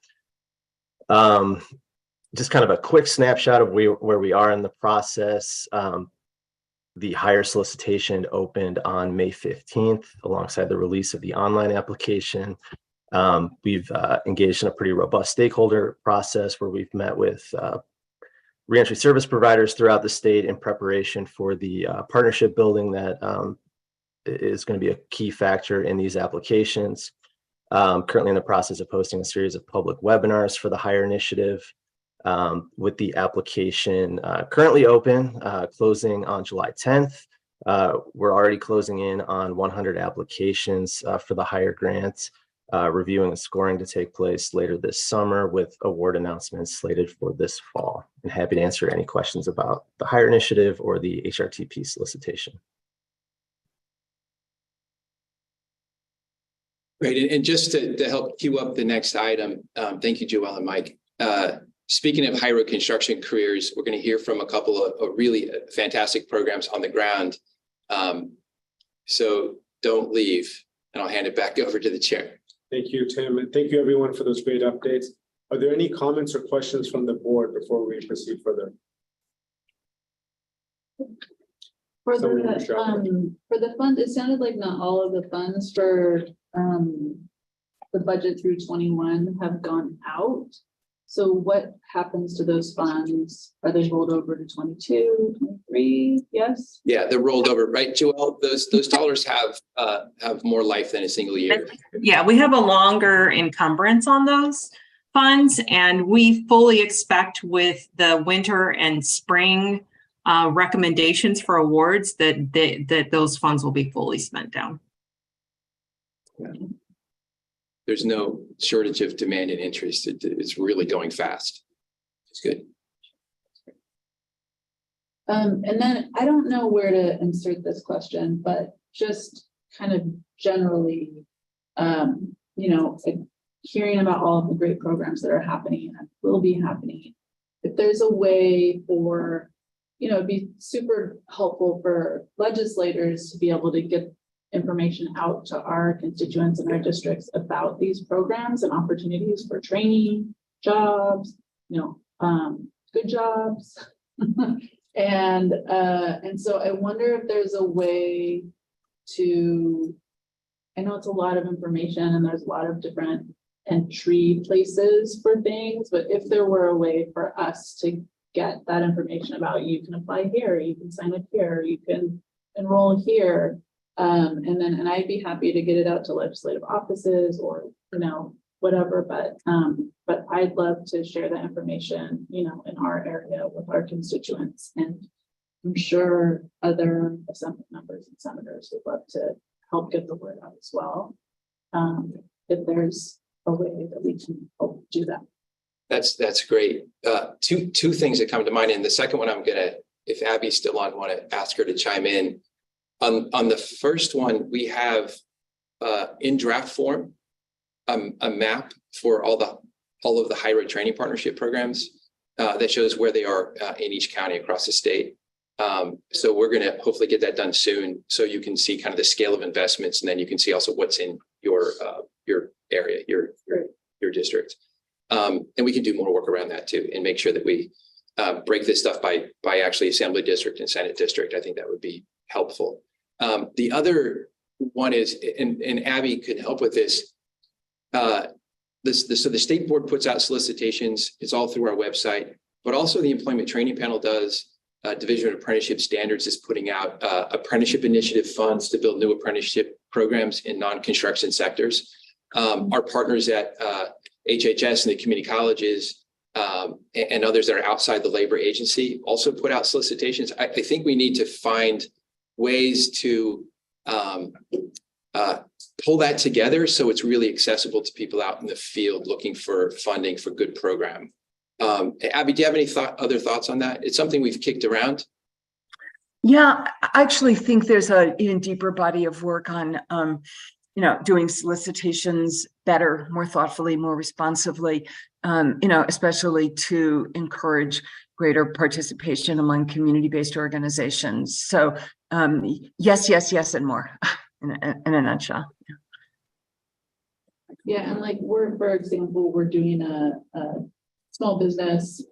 Just kind of a quick snapshot of where we are in the process. The HIRE solicitation opened on May 15th alongside the release of the online application. We've engaged in a pretty robust stakeholder process where we've met with reentry service providers throughout the state in preparation for the partnership building that is going to be a key factor in these applications. Currently in the process of hosting a series of public webinars for the HIRE initiative, with the application currently open, closing on July 10th. We're already closing in on 100 applications for the HIRE grant, reviewing and scoring to take place later this summer, with award announcements slated for this fall. And happy to answer any questions about the HIRE initiative or the HRTP solicitation. Great, and just to help queue up the next item, thank you, Joelle and Mike. Speaking of high-road construction careers, we're going to hear from a couple of really fantastic programs on the ground. So don't leave, and I'll hand it back over to the chair. Thank you, Tim, and thank you everyone for those great updates. Are there any comments or questions from the board before we proceed further? For the fund, it sounded like not all of the funds for the budget through 21 have gone out. So what happens to those funds? Are they rolled over to 22, 23? Yes? Yeah, they're rolled over, right, Joelle? Those dollars have more life than a single year. Yeah, we have a longer encumbrance on those funds, and we fully expect with the winter and spring recommendations for awards that those funds will be fully spent down. Yeah. There's no shortage of demand and interest. It's really going fast. It's good. And then I don't know where to insert this question, but just kind of generally, you know, hearing about all of the great programs that are happening and will be happening. If there's a way for, you know, it'd be super helpful for legislators to be able to get information out to our constituents and our districts about these programs and opportunities for training, jobs, you know, good jobs. And so I wonder if there's a way to, I know it's a lot of information and there's a lot of different entry places for things, but if there were a way for us to get that information about, you can apply here, you can sign up here, you can enroll here. And I'd be happy to get it out to legislative offices or, you know, whatever, but I'd love to share that information, you know, in our area with our constituents. And I'm sure other assembly members and senators would love to help get the word out as well. If there's a way that we can help do that. That's great. Two things that come to mind. And the second one, I'm gonna, if Abby's still on, want to ask her to chime in. On the first one, we have in draft form a map for all of the high road training partnership programs. that shows where they are in each county across the state. So we're going to hopefully get that done soon, so you can see kind of the scale of investments, and then you can see also what's in your area, your district. And we can do more work around that too, and make sure that we break this stuff by actually Assembly District and Senate District. I think that would be helpful. The other one is, and Abby could help with this. So the state board puts out solicitations. It's all through our website, but also the Employment Training Panel does. Division of Apprenticeship Standards is putting out apprenticeship initiative funds to build new apprenticeship programs in non-construction sectors. Our partners at HHS and the community colleges and others that are outside the labor agency also put out solicitations. I think we need to find ways to pull that together so it's really accessible to people out in the field looking for funding for good program. Abby, do you have any other thoughts on that? It's something we've kicked around. Yeah, I actually think there's an even deeper body of work on, doing solicitations better, more thoughtfully, more responsively, especially to encourage greater participation among community-based organizations. So yes, and more in a nutshell. Yeah, and like for example, we're doing a small business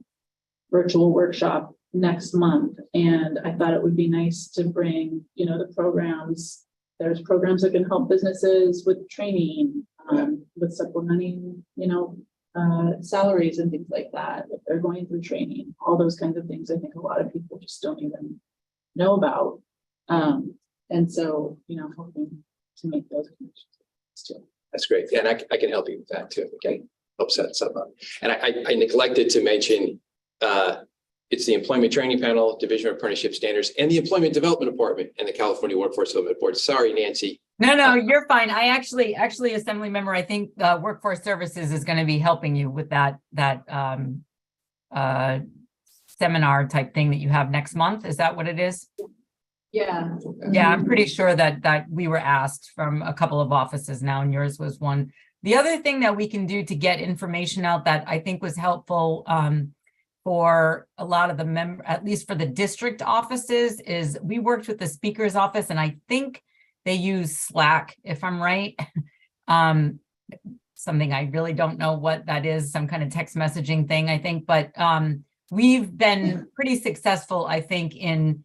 virtual workshop next month. And I thought it would be nice to bring, the programs. There's programs that can help businesses with training, with supplementing, salaries and things like that. If they're going through training, all those kinds of things, I think a lot of people just don't even know about. And so, hoping to make those connections too. That's great. And I can help you with that too. Okay. Help set stuff up. And I neglected to mention, it's the Employment Training Panel, Division of Apprenticeship Standards, and the Employment Development Department and the California Workforce Development Board. Sorry, Nancy. No, you're fine. I actually, Assembly Member, I think Workforce Services is going to be helping you with that seminar type thing that you have next month. Is that what it is? Yeah. Yeah, I'm pretty sure that we were asked from a couple of offices now, and yours was one. The other thing that we can do to get information out that I think was helpful for a lot of the members, at least for the district offices, is we worked with the speaker's office, and I think they use Slack, if I'm right. Something I really don't know what that is, some kind of text messaging thing, I think, but we've been pretty successful, I think, in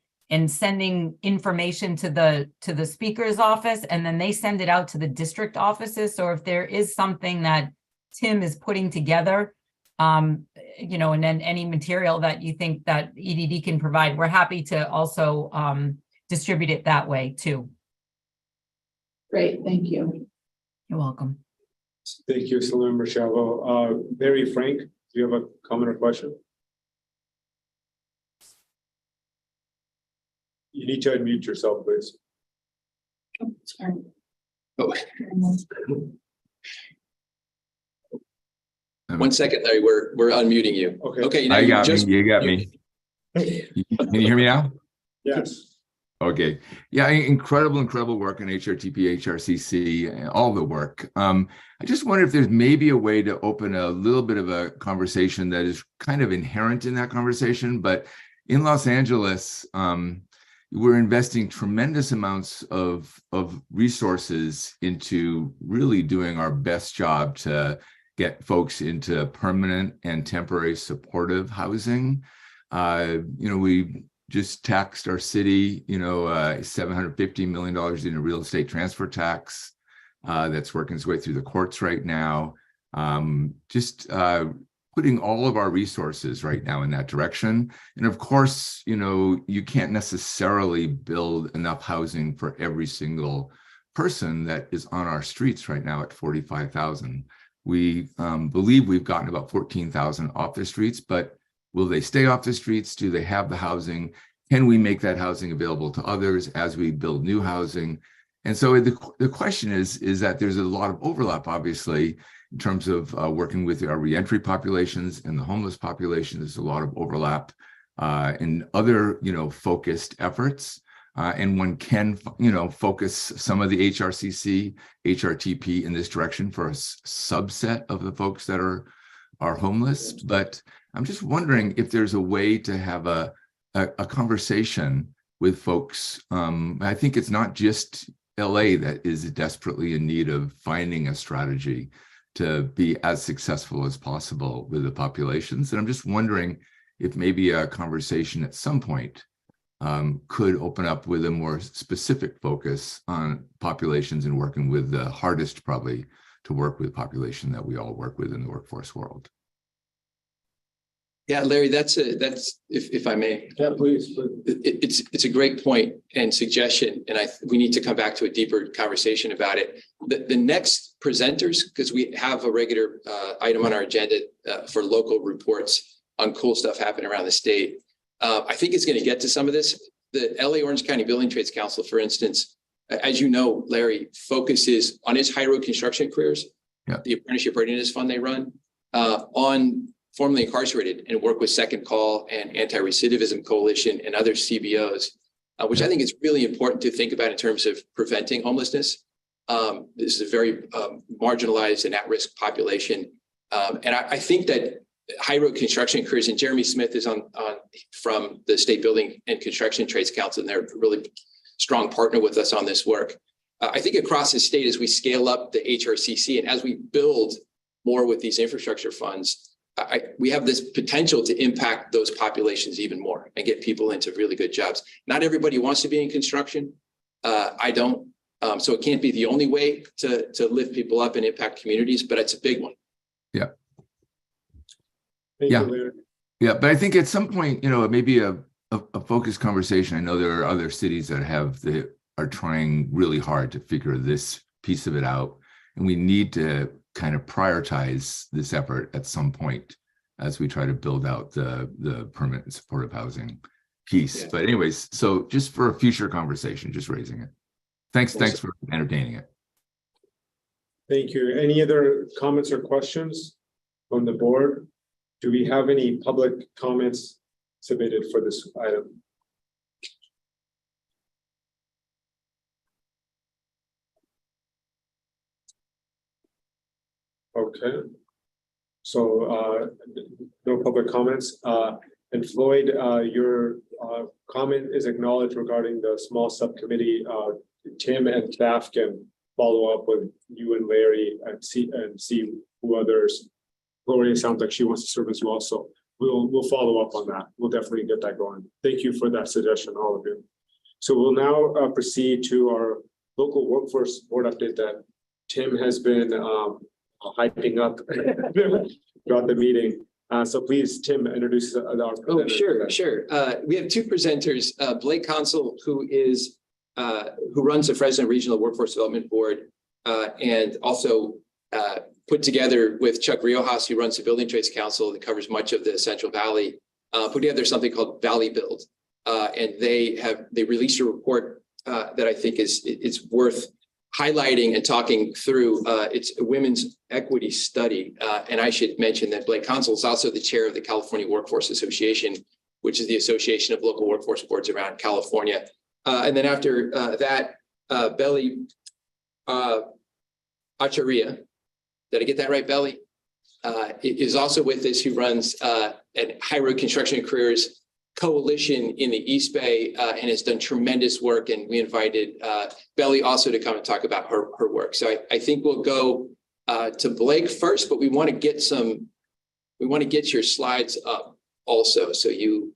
sending information to the speaker's office, and then they send it out to the district offices. So if there is something that Tim is putting together, and then any material that you think that EDD can provide, we're happy to also distribute it that way too. Great, thank you. You're welcome. Thank you, Assemblymember Chavo. Mary Frank, do you have a comment or question? You need to unmute yourself, please. Oh. 1 second, Larry. We're unmuting you. Okay. Now You got me. Can you hear me now? Yes. Okay. Yeah, incredible work on HRTP, HRCC, all the work. I just wonder if there's maybe a way to open a little bit of a conversation that is kind of inherent in that conversation. But in Los Angeles, we're investing tremendous amounts of resources into really doing our best job to get folks into permanent and temporary supportive housing. We just taxed our city, $750 million in a real estate transfer tax that's working its way through the courts right now. Putting all of our resources right now in that direction. And of course, you can't necessarily build enough housing for every single person that is on our streets right now at 45,000. We believe we've gotten about 14,000 off the streets, but will they stay off the streets? Do they have the housing? Can we make that housing available to others as we build new housing? And so the question is that there's a lot of overlap, obviously, in terms of working with our reentry populations and the homeless population. There's a lot of overlap in other, focused efforts. And one can, focus some of the HRCC, HRTP in this direction for a subset of the folks that are homeless. But I'm just wondering if there's a way to have a conversation with folks. I think it's not just LA that is desperately in need of finding a strategy to be as successful as possible with the populations. And I'm just wondering if maybe a conversation at some point could open up with a more specific focus on populations and working with the hardest probably to work with population that we all work with in the workforce world. Yeah, Larry, that's if I may. Yeah, please. It's a great point and suggestion, and we need to come back to a deeper conversation about it. The next presenters, because we have a regular item on our agenda for local reports on cool stuff happening around the state. I think it's going to get to some of this. The LA Orange County Building Trades Council, for instance, as you know, Larry, focuses on its high road construction careers, the apprenticeship readiness fund they run, on formerly incarcerated, and work with Second Call and Anti-Recidivism Coalition and other CBOs, which I think is really important to think about in terms of preventing homelessness. This is a very marginalized and at-risk population. And I think that high road construction careers, and Jeremy Smith is on from the State Building and Construction Trades Council, and they're a really strong partner with us on this work. I think across the state, as we scale up the HRCC and as we build more with these infrastructure funds, we have this potential to impact those populations even more and get people into really good jobs. Not everybody wants to be in construction. I don't. So it can't be the only way to lift people up and impact communities, but it's a big one. Yeah. Thank you, Larry. Yeah, but I think at some point, maybe a focused conversation. I know there are other cities that are trying really hard to figure this piece of it out, and we need to kind of prioritize this effort at some point as we try to build out the permanent and supportive housing piece. Yeah. But anyways, so just for a future conversation, just raising it. Thanks for entertaining it. Thank you. Any other comments or questions from the board? Do we have any public comments submitted for this item? Okay. So no public comments. And Floyd, your comment is acknowledged regarding the small subcommittee. Tim and staff can follow up with you and Larry and see who others. Gloria sounds like she wants to serve as well, so we'll follow up on that. We'll definitely get that going. Thank you for that suggestion, all of you. So we'll now proceed to our local workforce board update that Tim has been hyping up throughout the meeting. So please, Tim, introduce our Oh, sure. We have two presenters, Blake Consul, who runs the Fresno Regional Workforce Development Board, and also put together with Chuck Riojas, who runs the Building Trades Council that covers much of the Central Valley, put together something called Valley Build. And they released a report that I think it's worth highlighting and talking through. It's a women's equity study. And I should mention that Blake Consul is also the chair of the California Workforce Association, which is the association of local workforce boards around California. And then after that, Belly Acharia, did I get that right, Belly? Is also with us, who runs a high road construction careers coalition in the East Bay, and has done tremendous work. And we invited Belly also to come and talk about her work. So I think we'll go to Blake first, but we want to get your slides up also. So you.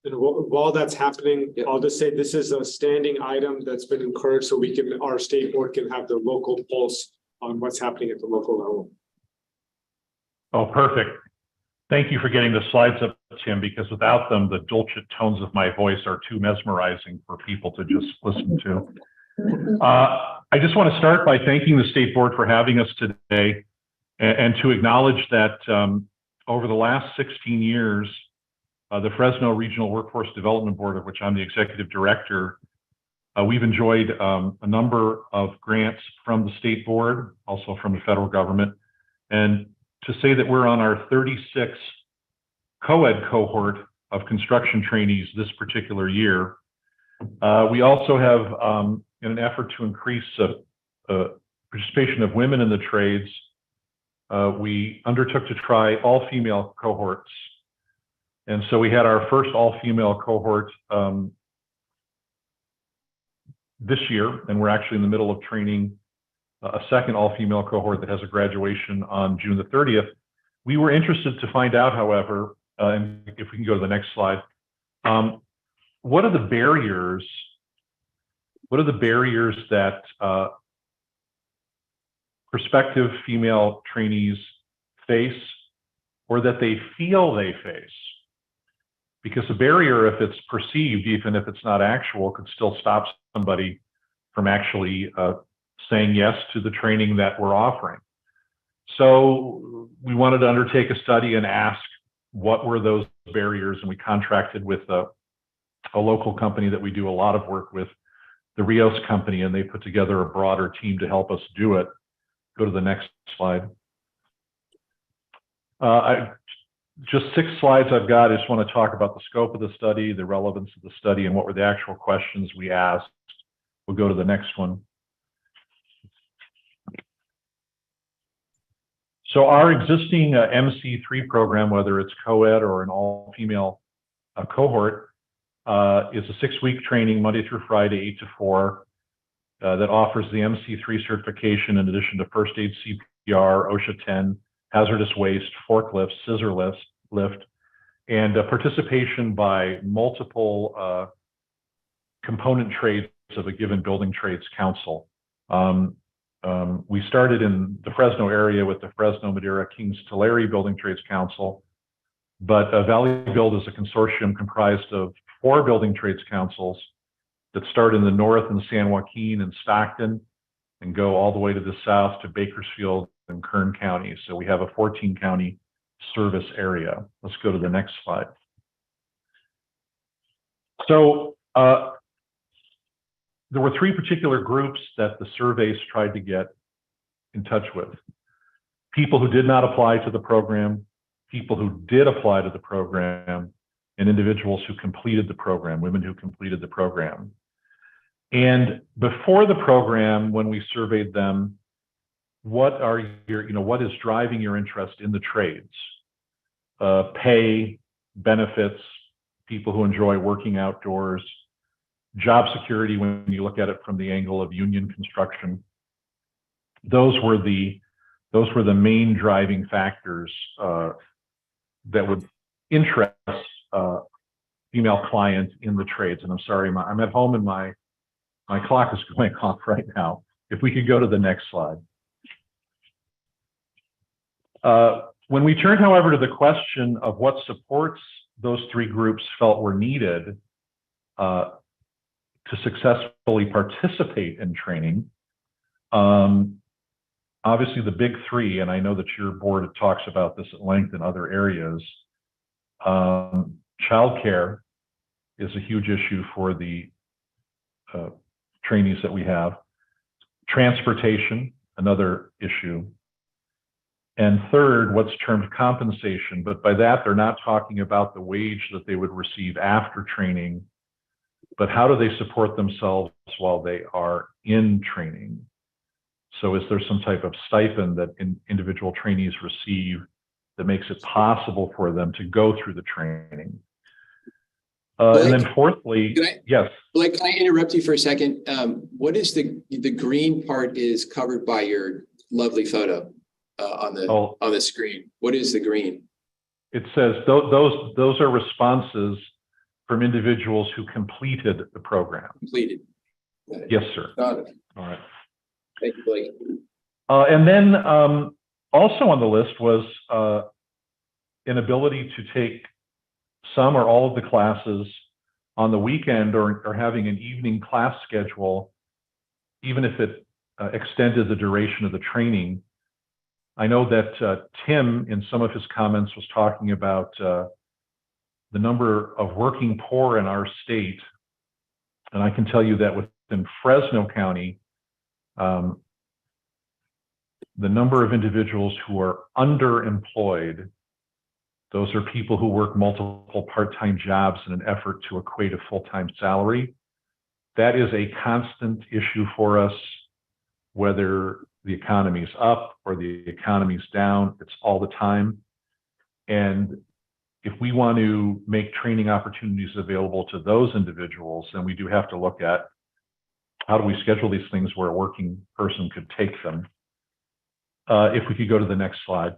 And while that's happening, I'll just say this is a standing item that's been encouraged, so our state board can have the local pulse on what's happening at the local level. Oh, perfect. Thank you for getting the slides up, Tim, because without them, the dulcet tones of my voice are too mesmerizing for people to just listen to. I just want to start by thanking the state board for having us today, and to acknowledge that over the last 16 years, the Fresno Regional Workforce Development Board, of which I'm the executive director, we've enjoyed a number of grants from the state board, also from the federal government. And to say that we're on our 36th co-ed cohort of construction trainees this particular year. We also have, in an effort to increase participation of women in the trades, we undertook to try all female cohorts. And so we had our first all female cohort this year, and we're actually in the middle of training a second all female cohort that has a graduation on June the 30th. We were interested to find out, however, and if we can go to the next slide, what are the barriers? What are the barriers that prospective female trainees face, or that they feel they face? Because a barrier, if it's perceived, even if it's not actual, could still stop somebody from actually saying yes to the training that we're offering. So we wanted to undertake a study and ask what were those barriers, and we contracted with a local company that we do a lot of work with, the Rios company, and they put together a broader team to help us do it. Go to the next slide. Just 6 slides I've got. I just want to talk about the scope of the study, the relevance of the study, and what were the actual questions we asked. We'll go to the next one. So our existing MC3 program, whether it's co-ed or an all-female cohort, is a 6-week training, Monday through Friday, 8 to 4, that offers the MC3 certification in addition to first aid, CPR, OSHA 10, hazardous waste, forklift, scissor lift, and participation by multiple component trades of a given building trades council. We started in the Fresno area with the Fresno, Madera, Kings, Tulare Building Trades Council, but Valley Build is a consortium comprised of 4 building trades councils that start in the north in San Joaquin and Stockton and go all the way to the south to Bakersfield and Kern County. So we have a 14-county service area. Let's go to the next slide. So there were 3 particular groups that the surveys tried to get in touch with. People who did not apply to the program, people who did apply to the program, and individuals who completed the program, women who completed the program. And before the program, when we surveyed them, what is driving your interest in the trades? Pay, benefits, people who enjoy working outdoors, job security when you look at it from the angle of union construction. Those were the main driving factors that would interest female clients in the trades. And I'm sorry, I'm at home and my clock is going off right now. If we could go to the next slide. When we turned, however, to the question of what supports those 3 groups felt were needed to successfully participate in training, obviously the big 3, and I know that your board talks about this at length in other areas, childcare is a huge issue for the trainees that we have. Transportation, another issue. And third, what's termed compensation, but by that they're not talking about the wage that they would receive after training, but how do they support themselves while they are in training? So is there some type of stipend that individual trainees receive that makes it possible for them to go through the training? And then fourthly, yes. Blake, can I interrupt you for a second? What is the green part is covered by your lovely photo on the screen. What is the green? It says those are responses from individuals who completed the program. Completed. Yes, sir. Got it. All right. Thank you, Blake. And then also on the list was an ability to take some or all of the classes on the weekend or having an evening class schedule, even if it extended the duration of the training. I know that Tim, in some of his comments, was talking about the number of working poor in our state. And I can tell you that within Fresno County, the number of individuals who are underemployed, those are people who work multiple part-time jobs in an effort to equate a full-time salary. That is a constant issue for us, whether the economy's up or the economy's down. It's all the time. And if we want to make training opportunities available to those individuals, then we do have to look at how do we schedule these things where a working person could take them. If we could go to the next slide.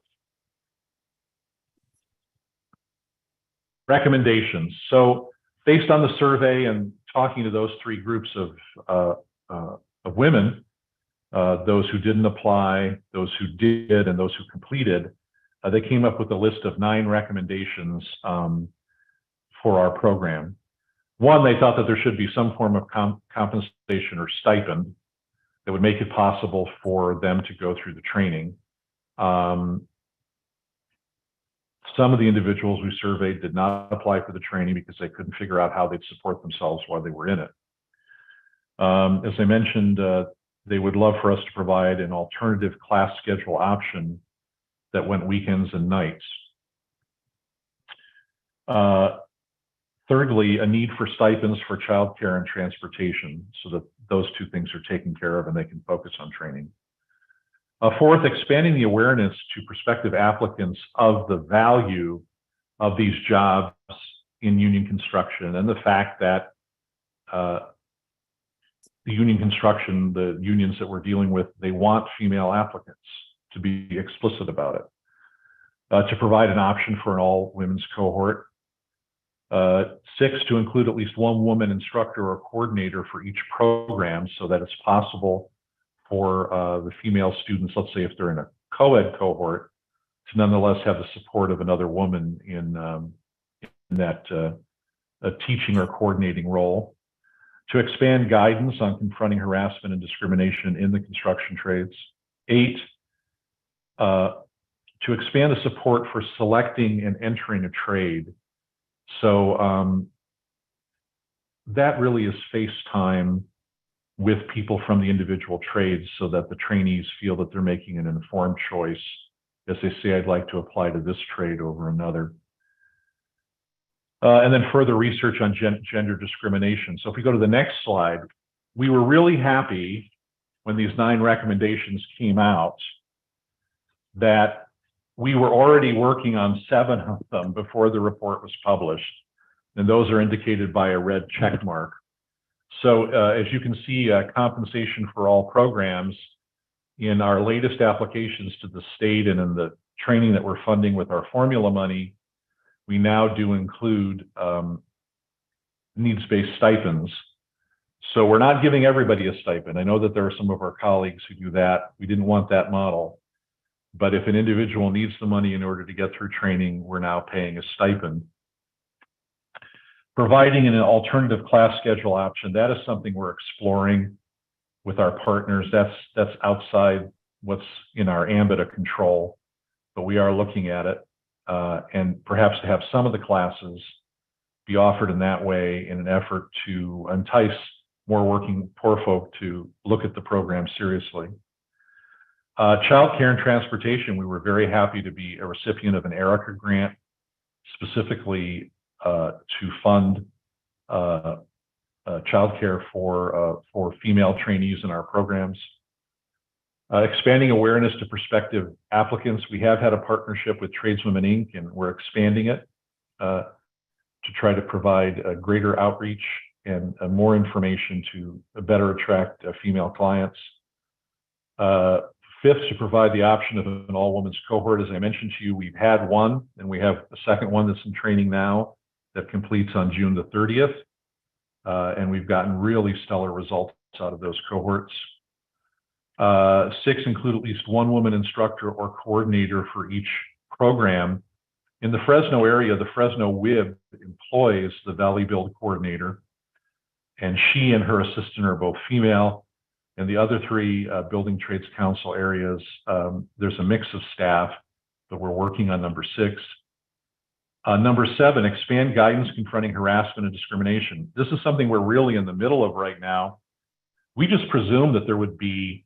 Recommendations. So based on the survey and talking to those three groups of women, those who didn't apply, those who did, and those who completed, they came up with a list of 9 recommendations for our program. One, they thought that there should be some form of compensation or stipend that would make it possible for them to go through the training. Some of the individuals we surveyed did not apply for the training because they couldn't figure out how they'd support themselves while they were in it. As I mentioned, they would love for us to provide an alternative class schedule option that went weekends and nights. Thirdly, a need for stipends for childcare and transportation so that those 2 things are taken care of and they can focus on training. Fourth, expanding the awareness to prospective applicants of the value of these jobs in union construction and the fact that the union construction, the unions that we're dealing with, they want female applicants, to be explicit about it. To provide an option for an all-women's cohort. 6, to include at least 1 woman instructor or coordinator for each program so that it's possible for the female students, let's say if they're in a co-ed cohort, to nonetheless have the support of another woman in that teaching or coordinating role. To expand guidance on confronting harassment and discrimination in the construction trades. 8, to expand the support for selecting and entering a trade. So that really is face time with people from the individual trades so that the trainees feel that they're making an informed choice as they say, I'd like to apply to this trade over another. And then further research on gender discrimination. So if we go to the next slide, we were really happy when these 9 recommendations came out that we were already working on 7 of them before the report was published. And those are indicated by a red check mark. So as you can see, compensation for all programs in our latest applications to the state and in the training that we're funding with our formula money, we now do include needs-based stipends. So we're not giving everybody a stipend. I know that there are some of our colleagues who do that. We didn't want that model. But if an individual needs the money in order to get through training, we're now paying a stipend. Providing an alternative class schedule option, that is something we're exploring with our partners. That's outside what's in our ambit of control, but we are looking at it. And perhaps to have some of the classes be offered in that way in an effort to entice more working poor folk to look at the program seriously. Childcare and transportation, we were very happy to be a recipient of an ERICA grant, specifically to fund childcare for female trainees in our programs. Expanding awareness to prospective applicants. We have had a partnership with Tradeswomen Inc., and we're expanding it to try to provide a greater outreach and more information to better attract female clients. 5th, to provide the option of an all-women's cohort. As I mentioned to you, we've had one, and we have a second one that's in training now that completes on June the 30th. And we've gotten really stellar results out of those cohorts. 6, include at least 1 woman instructor or coordinator for each program. In the Fresno area, the Fresno WIB employs the Valley Build coordinator, and she and her assistant are both female. In the other 3 Building Trades Council areas, there's a mix of staff, but we're working on number 6. Number 7, expand guidance confronting harassment and discrimination. This is something we're really in the middle of right now. We just presumed that there would be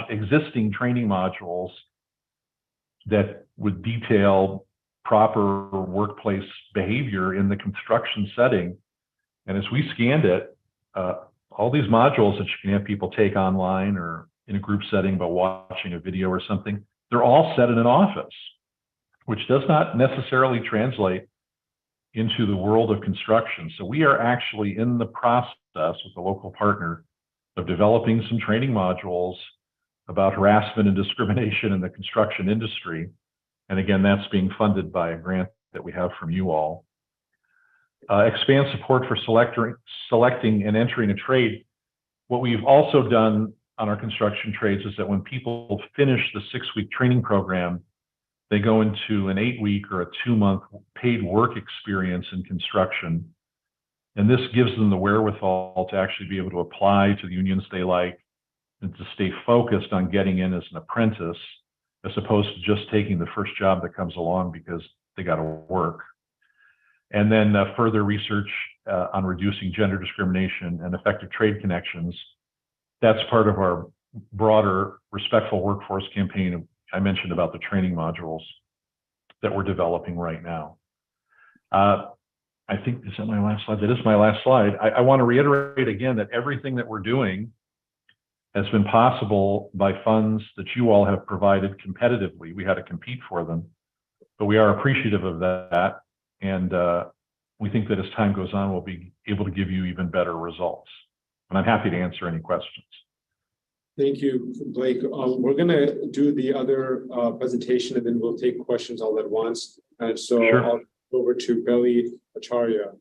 existing training modules that would detail proper workplace behavior in the construction setting. And as we scanned it, all these modules that you can have people take online or in a group setting by watching a video or something, they're all set in an office, which does not necessarily translate into the world of construction. So we are actually in the process with a local partner of developing some training modules about harassment and discrimination in the construction industry. And again, that's being funded by a grant that we have from you all. Expand support for selecting and entering a trade. What we've also done on our construction trades is that when people finish the 6-week training program, they go into an 8-week or a 2-month paid work experience in construction. And this gives them the wherewithal to actually be able to apply to the unions they like and to stay focused on getting in as an apprentice, as opposed to just taking the first job that comes along because they got to work. And then further research on reducing gender discrimination and effective trade connections. That's part of our broader respectful workforce campaign I mentioned about the training modules that we're developing right now. I think, is that my last slide? That is my last slide. I want to reiterate again that everything that we're doing has been possible by funds that you all have provided competitively. We had to compete for them, but we are appreciative of that. And we think that as time goes on, we'll be able to give you even better results. And I'm happy to answer any questions. Thank you, Blake. We're gonna do the other presentation and then we'll take questions all at once. And so Sure. I'll go over to Belly Acharya.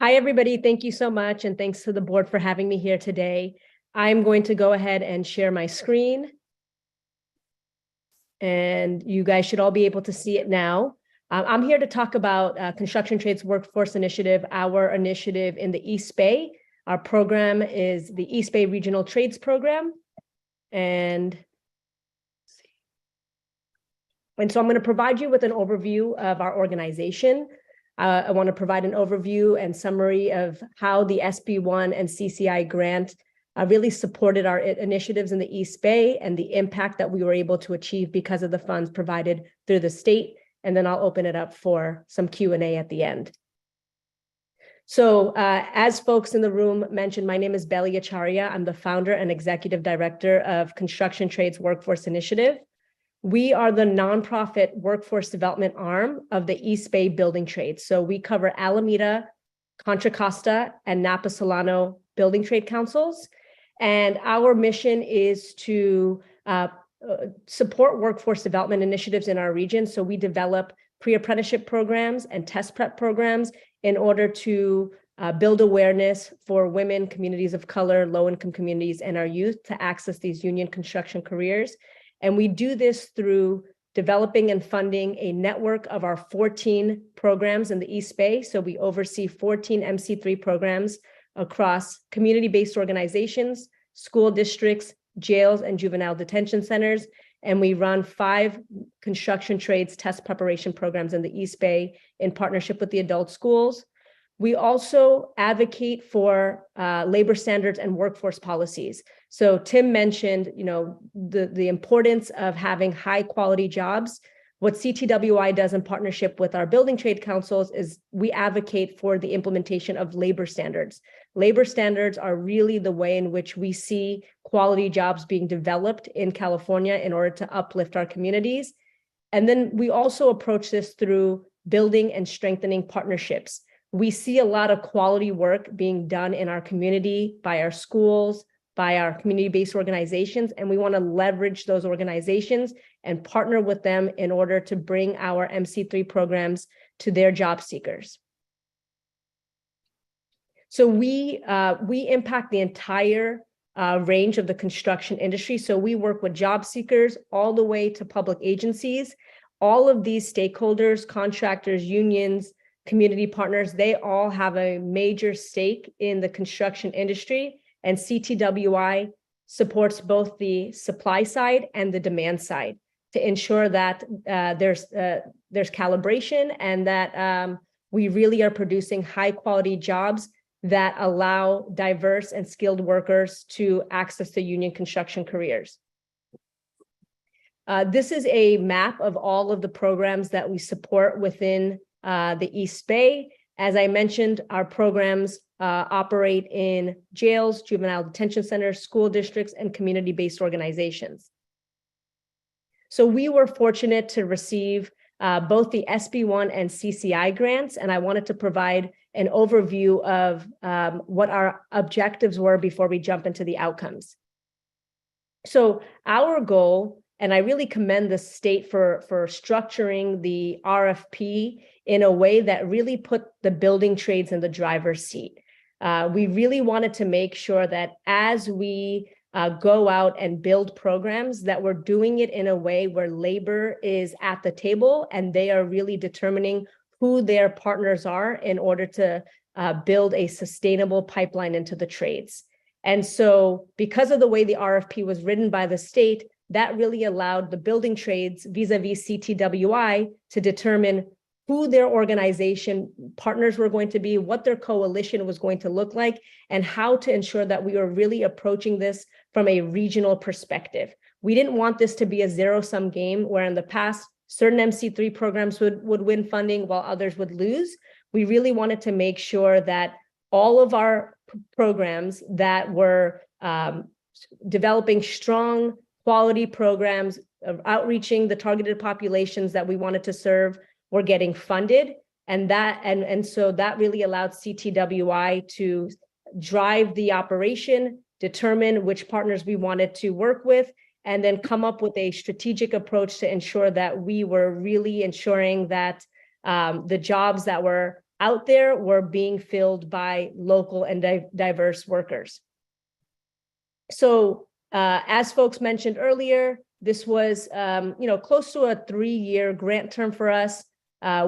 Hi, everybody. Thank you so much. And thanks to the board for having me here today. I'm going to go ahead and share my screen. And you guys should all be able to see it now. I'm here to talk about Construction Trades Workforce Initiative, our initiative in the East Bay. Our program is the East Bay Regional Trades Program. And so I'm going to provide you with an overview of our organization. I want to provide an overview and summary of how the SB1 and CCI grant really supported our initiatives in the East Bay and the impact that we were able to achieve because of the funds provided through the state. And then I'll open it up for some Q&A at the end. So as folks in the room mentioned, my name is Belly Acharya. I'm the founder and executive director of Construction Trades Workforce Initiative. We are the nonprofit workforce development arm of the East Bay building trades. So we cover Alameda, Contra Costa, and Napa Solano building trade councils. And our mission is to support workforce development initiatives in our region. So we develop pre-apprenticeship programs and test prep programs in order to build awareness for women, communities of color, low-income communities, and our youth to access these union construction careers. And we do this through developing and funding a network of our 14 programs in the East Bay. So we oversee 14 MC3 programs across community-based organizations, school districts, jails, and juvenile detention centers. And we run 5 construction trades test preparation programs in the East Bay in partnership with the adult schools. We also advocate for labor standards and workforce policies. So Tim mentioned, the importance of having high quality jobs. What CTWI does in partnership with our building trade councils is we advocate for the implementation of labor standards. Labor standards are really the way in which we see quality jobs being developed in California in order to uplift our communities. And then we also approach this through building and strengthening partnerships. We see a lot of quality work being done in our community by our schools, by our community-based organizations, and we want to leverage those organizations and partner with them in order to bring our MC3 programs to their job seekers. So we impact the entire range of the construction industry. So we work with job seekers all the way to public agencies. All of these stakeholders, contractors, unions, community partners, they all have a major stake in the construction industry, and CTWI supports both the supply side and the demand side to ensure that there's calibration and that we really are producing high quality jobs that allow diverse and skilled workers to access the union construction careers. This is a map of all of the programs that we support within the East Bay. As I mentioned, our programs operate in jails, juvenile detention centers, school districts, and community-based organizations. So we were fortunate to receive both the SB1 and CCI grants, and I wanted to provide an overview of what our objectives were before we jump into the outcomes. So our goal, and I really commend the state for structuring the RFP in a way that really put the building trades in the driver's seat. We really wanted to make sure that as we go out and build programs, that we're doing it in a way where labor is at the table and they are really determining who their partners are in order to build a sustainable pipeline into the trades. And so because of the way the RFP was written by the state, that really allowed the building trades vis-a-vis CTWI to determine who their organization partners were going to be, what their coalition was going to look like, and how to ensure that we were really approaching this from a regional perspective. We didn't want this to be a zero-sum game where in the past, certain MC3 programs would win funding while others would lose. We really wanted to make sure that all of our programs that were developing strong quality programs of outreaching the targeted populations that we wanted to serve were getting funded. And so that really allowed CTWI to drive the operation, determine which partners we wanted to work with, and then come up with a strategic approach to ensure that we were really ensuring that the jobs that were out there were being filled by local and diverse workers. So as folks mentioned earlier, this was close to a 3-year grant term for us.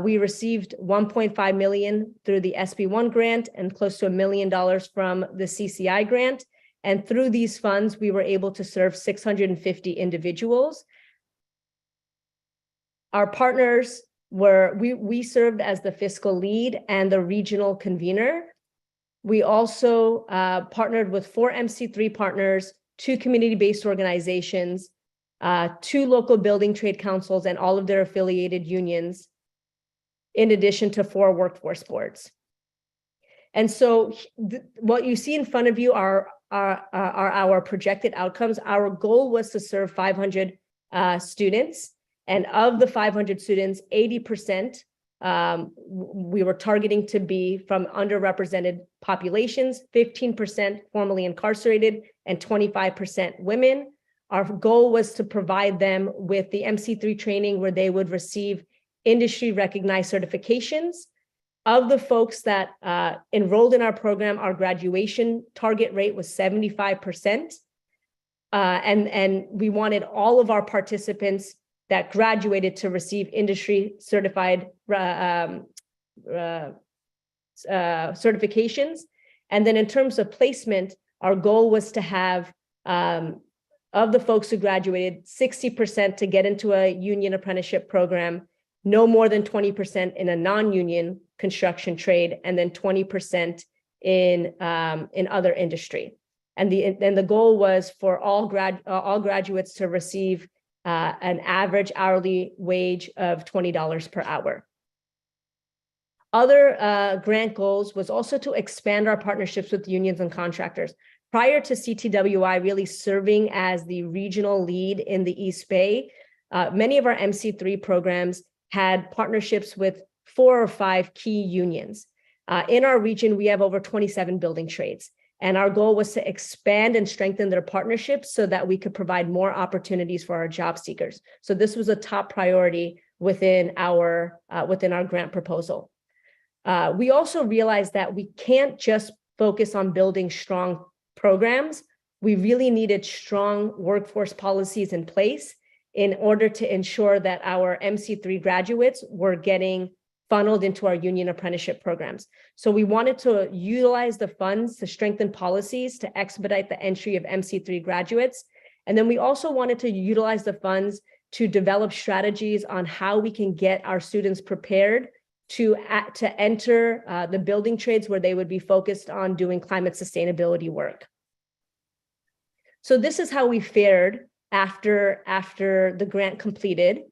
We received $1.5 million through the SB1 grant and close to $1 million from the CCI grant. And through these funds, we were able to serve 650 individuals. Our partners were, we served as the fiscal lead and the regional convener. We also partnered with 4 MC3 partners, 2 community-based organizations, 2 local building trade councils and all of their affiliated unions, in addition to 4 workforce boards. And so what you see in front of you are our projected outcomes. Our goal was to serve 500 students. And of the 500 students, 80% we were targeting to be from underrepresented populations, 15% formerly incarcerated, and 25% women. Our goal was to provide them with the MC3 training where they would receive industry recognized certifications. Of the folks that enrolled in our program, our graduation target rate was 75%. And we wanted all of our participants that graduated to receive industry certified certifications. And then in terms of placement, our goal was to have, of the folks who graduated, 60% to get into a union apprenticeship program, no more than 20% in a non-union construction trade, and then 20% in other industry. And the goal was for all graduates to receive an average hourly wage of $20 per hour. Other grant goals was also to expand our partnerships with unions and contractors. Prior to CTWI really serving as the regional lead in the East Bay, many of our MC3 programs had partnerships with 4 or 5 key unions. In our region, we have over 27 building trades. And our goal was to expand and strengthen their partnerships so that we could provide more opportunities for our job seekers. So this was a top priority within our grant proposal. We also realized that we can't just focus on building strong programs. We really needed strong workforce policies in place in order to ensure that our MC3 graduates were getting funneled into our union apprenticeship programs. So we wanted to utilize the funds to strengthen policies to expedite the entry of MC3 graduates. And then we also wanted to utilize the funds to develop strategies on how we can get our students prepared to enter the building trades where they would be focused on doing climate sustainability work. So this is how we fared after the grant completed.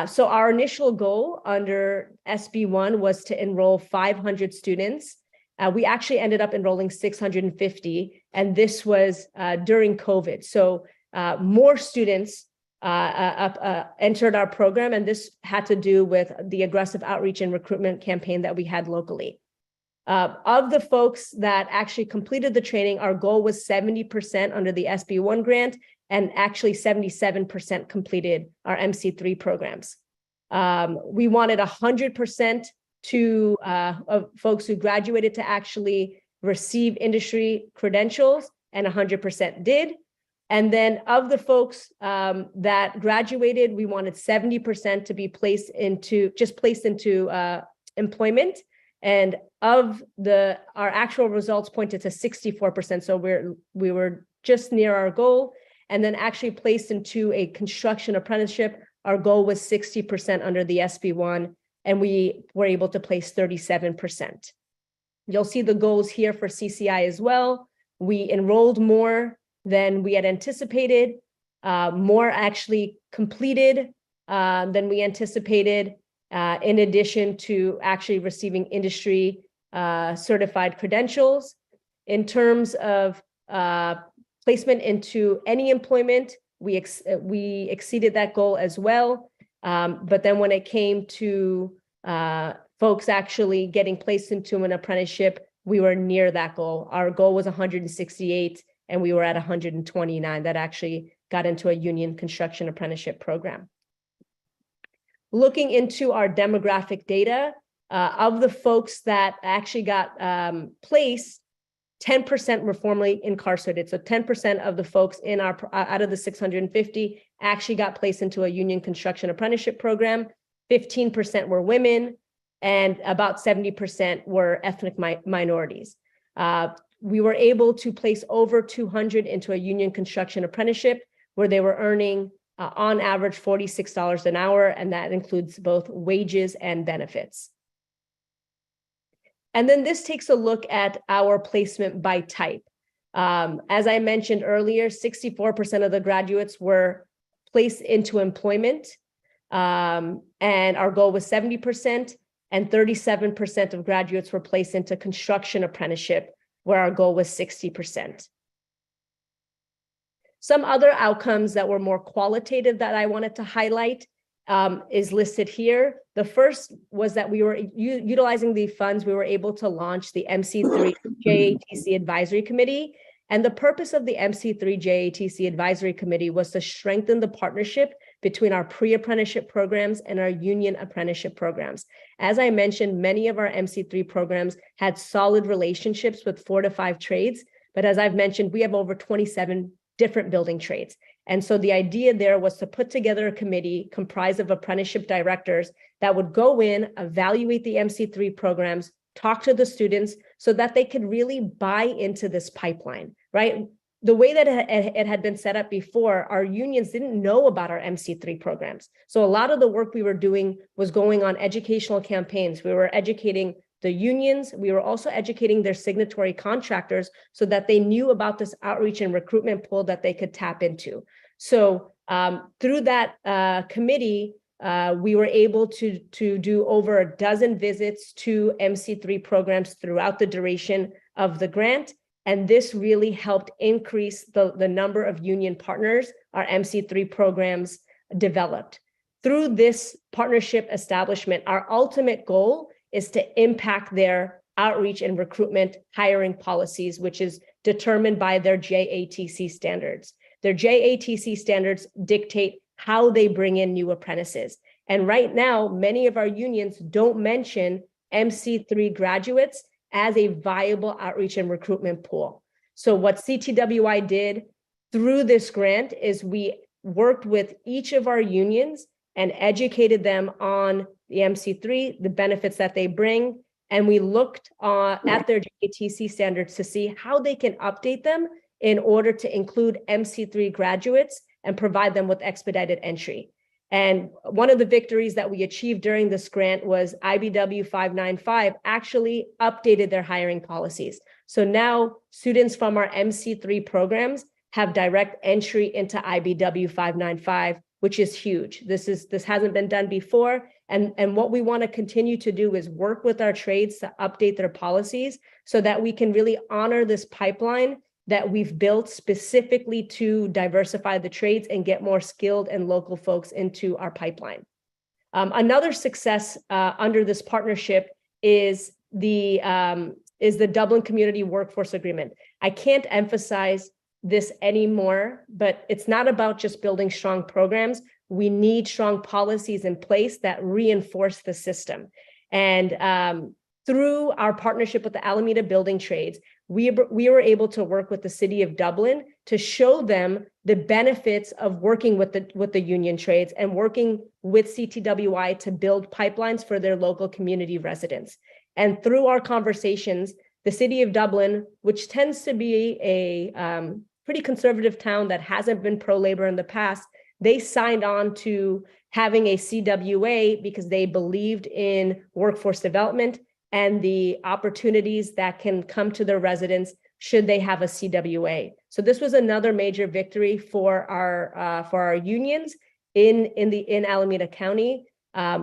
So our initial goal under SB1 was to enroll 500 students. We actually ended up enrolling 650, and this was during COVID. So more students entered our program, and this had to do with the aggressive outreach and recruitment campaign that we had locally. Of the folks that actually completed the training, our goal was 70% under the SB1 grant, and actually 77% completed our MC3 programs. We wanted 100% of folks who graduated to actually receive industry credentials, and 100% did. And then of the folks that graduated, we wanted 70% to be placed into employment. And of our actual results pointed to 64%. So we were just near our goal. And then actually placed into a construction apprenticeship. Our goal was 60% under the SB1, and we were able to place 37%. You'll see the goals here for CCI as well. We enrolled more than we had anticipated, more actually completed than we anticipated, in addition to actually receiving industry certified credentials. In terms of placement into any employment, we exceeded that goal as well. But then when it came to folks actually getting placed into an apprenticeship, we were near that goal. Our goal was 168, and we were at 129 that actually got into a union construction apprenticeship program. Looking into our demographic data, of the folks that actually got placed, 10% were formerly incarcerated. So 10% of the folks in out of the 650 actually got placed into a union construction apprenticeship program. 15% were women, and about 70% were ethnic minorities. We were able to place over 200 into a union construction apprenticeship where they were earning on average $46 an hour, and that includes both wages and benefits. And then this takes a look at our placement by type. As I mentioned earlier, 64% of the graduates were placed into employment, and our goal was 70%, and 37% of graduates were placed into construction apprenticeship, where our goal was 60%. Some other outcomes that were more qualitative that I wanted to highlight is listed here. The first was that we were utilizing the funds, we were able to launch the MC3 JATC Advisory Committee. And the purpose of the MC3 JATC Advisory Committee was to strengthen the partnership between our pre-apprenticeship programs and our union apprenticeship programs. As I mentioned, many of our MC3 programs had solid relationships with 4 to 5 trades. But as I've mentioned, we have over 27 different building trades. And so the idea there was to put together a committee comprised of apprenticeship directors that would go in, evaluate the MC3 programs, talk to the students so that they could really buy into this pipeline, right? The way that it had been set up before, our unions didn't know about our MC3 programs. So a lot of the work we were doing was going on educational campaigns. We were educating the unions. We were also educating their signatory contractors so that they knew about this outreach and recruitment pool that they could tap into. So through that committee, we were able to do over a dozen visits to MC3 programs throughout the duration of the grant. And this really helped increase the number of union partners our MC3 programs developed. Through this partnership establishment, our ultimate goal is to impact their outreach and recruitment hiring policies, which is determined by their JATC standards. Their JATC standards dictate how they bring in new apprentices. And right now, many of our unions don't mention MC3 graduates as a viable outreach and recruitment pool. So what CTWI did through this grant is we worked with each of our unions and educated them on the MC3, the benefits that they bring. And we looked at their JATC standards to see how they can update them in order to include MC3 graduates and provide them with expedited entry. And one of the victories that we achieved during this grant was IBW 595 actually updated their hiring policies. So now students from our MC3 programs have direct entry into IBW 595, which is huge. This hasn't been done before. And what we want to continue to do is work with our trades to update their policies so that we can really honor this pipeline that we've built specifically to diversify the trades and get more skilled and local folks into our pipeline. Another success under this partnership is the Dublin Community Workforce Agreement. I can't emphasize this anymore, but it's not about just building strong programs. We need strong policies in place that reinforce the system. And through our partnership with the Alameda Building Trades, we were able to work with the city of Dublin to show them the benefits of working with the union trades and working with CTWI to build pipelines for their local community residents. And through our conversations, the city of Dublin, which tends to be a pretty conservative town that hasn't been pro-labor in the past, they signed on to having a CWA because they believed in workforce development and the opportunities that can come to their residents should they have a CWA. So this was another major victory for our unions in Alameda County.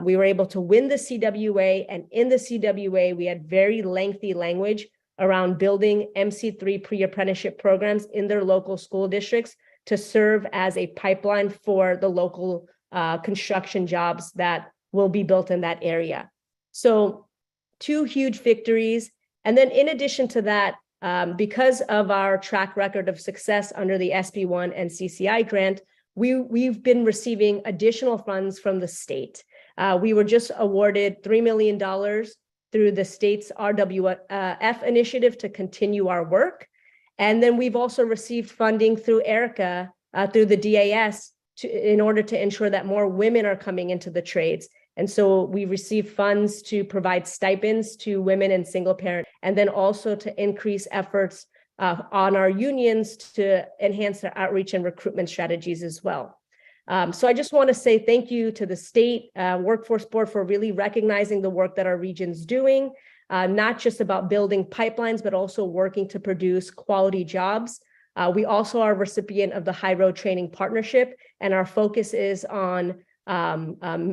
We were able to win the CWA, and in the CWA, we had very lengthy language around building MC3 pre-apprenticeship programs in their local school districts to serve as a pipeline for the local construction jobs that will be built in that area. So 2 huge victories. And then in addition to that, because of our track record of success under the SB1 and CCI grant, we've been receiving additional funds from the state. We were just awarded $3 million through the state's RWF initiative to continue our work. And then we've also received funding through ERICA, through the DAS, in order to ensure that more women are coming into the trades. And so we receive funds to provide stipends to women and single parent, and then also to increase efforts on our unions to enhance their outreach and recruitment strategies as well. So I just want to say thank you to the state workforce board for really recognizing the work that our region's doing, not just about building pipelines, but also working to produce quality jobs. We also are a recipient of the High Road Training Partnership, and our focus is on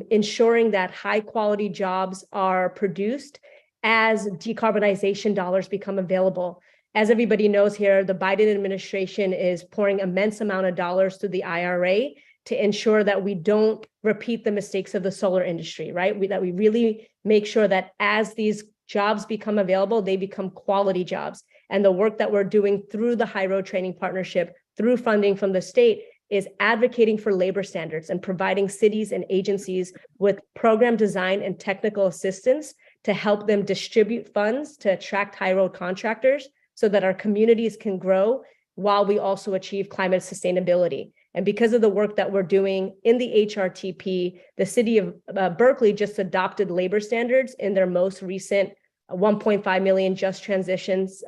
ensuring that high quality jobs are produced as decarbonization dollars become available. As everybody knows here, the Biden administration is pouring immense amount of dollars through the IRA to ensure that we don't repeat the mistakes of the solar industry, right? That we really make sure that as these jobs become available, they become quality jobs. And the work that we're doing through the High Road Training Partnership, through funding from the state, is advocating for labor standards and providing cities and agencies with program design and technical assistance to help them distribute funds to attract high road contractors so that our communities can grow while we also achieve climate sustainability. And because of the work that we're doing in the HRTP, the city of Berkeley just adopted labor standards in their most recent 1.5 million just transitions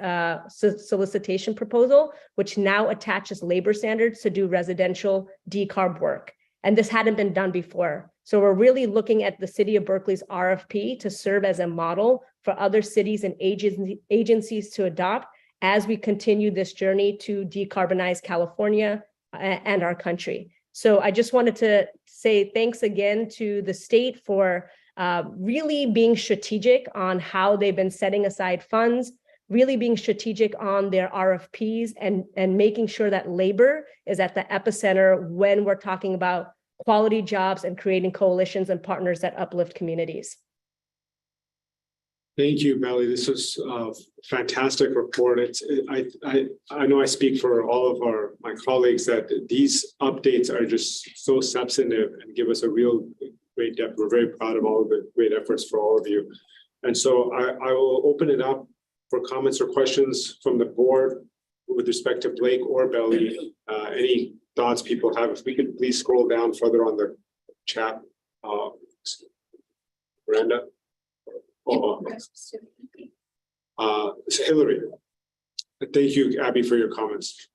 solicitation proposal, which now attaches labor standards to do residential decarb work. And this hadn't been done before. So we're really looking at the city of Berkeley's RFP to serve as a model for other cities and agencies to adopt as we continue this journey to decarbonize California and our country. So I just wanted to say thanks again to the state for really being strategic on how they've been setting aside funds, really being strategic on their RFPs and making sure that labor is at the epicenter when we're talking about quality jobs and creating coalitions and partners that uplift communities. Thank you, Belly. This was a fantastic report. I know I speak for all of my colleagues that these updates are just so substantive and give us a real great depth. We're very proud of all of the great efforts for all of you. And so I will open it up for comments or questions from the board with respect to Blake or Belly. Any thoughts people have, if we could please scroll down further on the chat. Miranda? Hillary. Thank you, Abby, for your comments.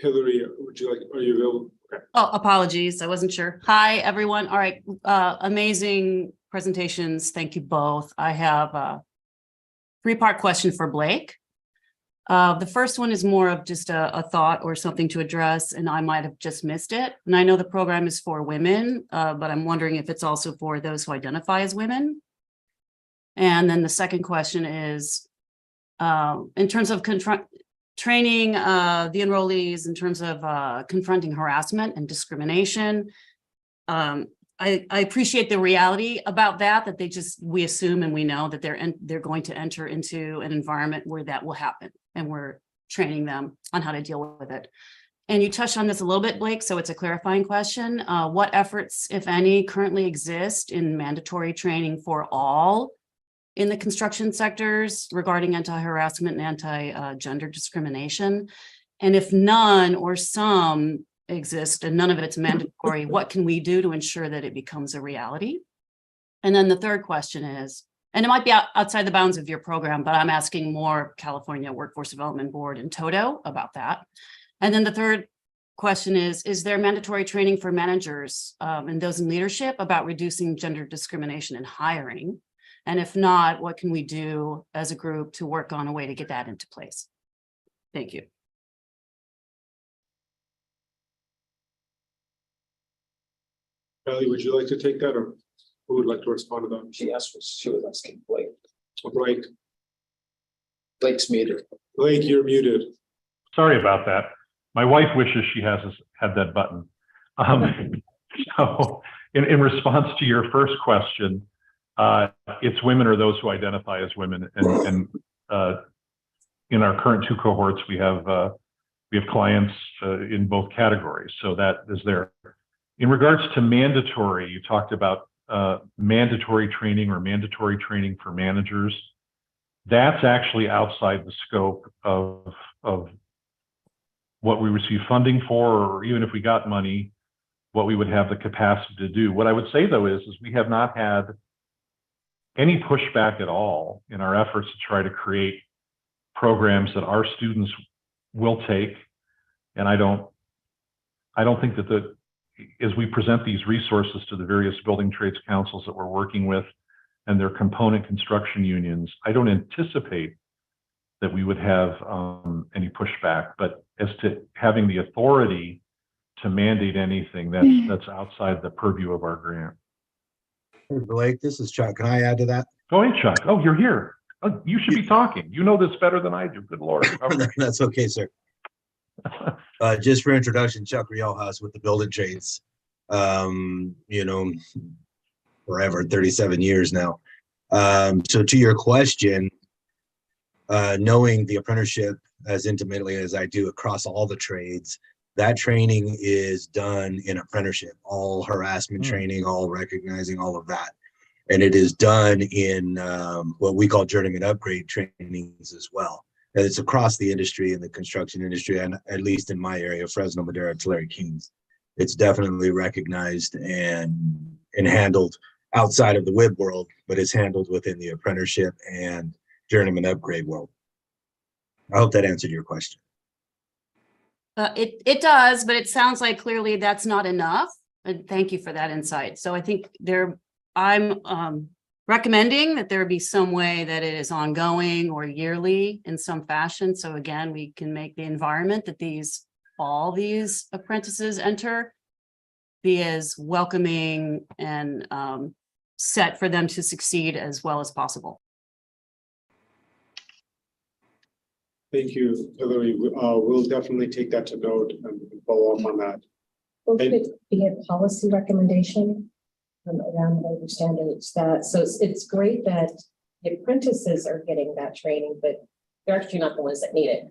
Hillary, are you available? Okay. Oh, apologies. I wasn't sure. Hi, everyone. All right. Amazing presentations. Thank you both. I have a 3-part question for Blake. The first one is more of just a thought or something to address, and I might have just missed it. And I know the program is for women, but I'm wondering if it's also for those who identify as women. And then the second question is, in terms of training the enrollees in terms of confronting harassment and discrimination. I appreciate the reality about that we assume and we know that they're going to enter into an environment where that will happen, and we're training them on how to deal with it. And you touched on this a little bit, Blake, so it's a clarifying question. What efforts, if any, currently exist in mandatory training for all in the construction sectors regarding anti-harassment and anti-gender discrimination? And if none or some exist and none of it's mandatory, what can we do to ensure that it becomes a reality? And then the third question is, and it might be outside the bounds of your program, but I'm asking more California Workforce Development Board and TODO about that. And then the third question is there mandatory training for managers and those in leadership about reducing gender discrimination in hiring? And if not, what can we do as a group to work on a way to get that into place? Thank you. Kelly, would you like to take that, or who would like to respond to that? She was asking Blake. Blake. Blake's muted. Blake, you're muted. Sorry about that. My wife wishes she had that button. So in response to your first question, it's women or those who identify as women, and in our current two cohorts, we have clients in both categories. So that is there. In regards to mandatory, you talked about mandatory training or mandatory training for managers. That's actually outside the scope of what we receive funding for, or even if we got money, what we would have the capacity to do. What I would say though is we have not had any pushback at all in our efforts to try to create programs that our students will take. And I don't think that as we present these resources to the various building trades councils that we're working with and their component construction unions, I don't anticipate that we would have any pushback. But as to having the authority to mandate anything, that's outside the purview of our grant. Hey, Blake, this is Chuck. Can I add to that? Go ahead, Chuck. Oh, you're here. Oh, you should be talking. You know this better than I do. Good Lord. That's okay, sir. Just for introduction, Chuck Riojas with the building trades. You know, forever, 37 years now. So to your question, knowing the apprenticeship as intimately as I do across all the trades, that training is done in apprenticeship, all harassment training, all recognizing all of that. And it is done in what we call journeyman upgrade trainings as well. And it's across the industry, in the construction industry, and at least in my area, Fresno, Madera, Tulare, Kings. It's definitely recognized and handled outside of the WIB world, but it's handled within the apprenticeship and journeyman upgrade world. I hope that answered your question. It does, but it sounds like clearly that's not enough. And thank you for that insight. So I think I'm recommending that there be some way that it is ongoing or yearly in some fashion. So again, we can make the environment that all these apprentices enter be as welcoming and set for them to succeed as well as possible. Thank you, Hillary. We'll definitely take that to note and follow up on that. Well, could it be a policy recommendation around labor standards so it's great that the apprentices are getting that training, but they're actually not the ones that need it.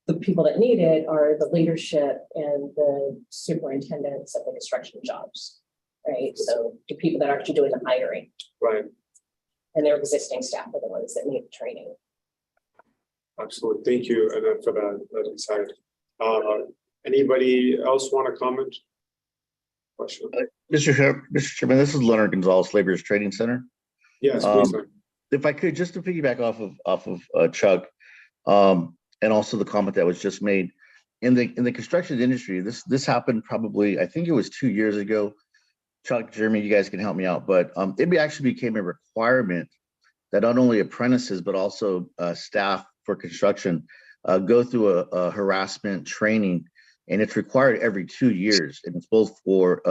The people that need it are the leadership and the superintendents of the construction jobs, right? So the people that are actually doing the hiring. Right. And their existing staff are the ones that need the training. Absolutely. Thank you, Annette, for that insight. Anybody else want to comment? Question? Mr. Chairman, this is Leonard Gonzalez, Laborers Training Center. Yes, please. If I could, just to piggyback off of Chuck, and also the comment that was just made in the construction industry, this happened probably, I think it was 2 years ago. Chuck, Jeremy, you guys can help me out, but it actually became a requirement that not only apprentices but also staff for construction go through a harassment training, and it's required every 2 years, and it's both for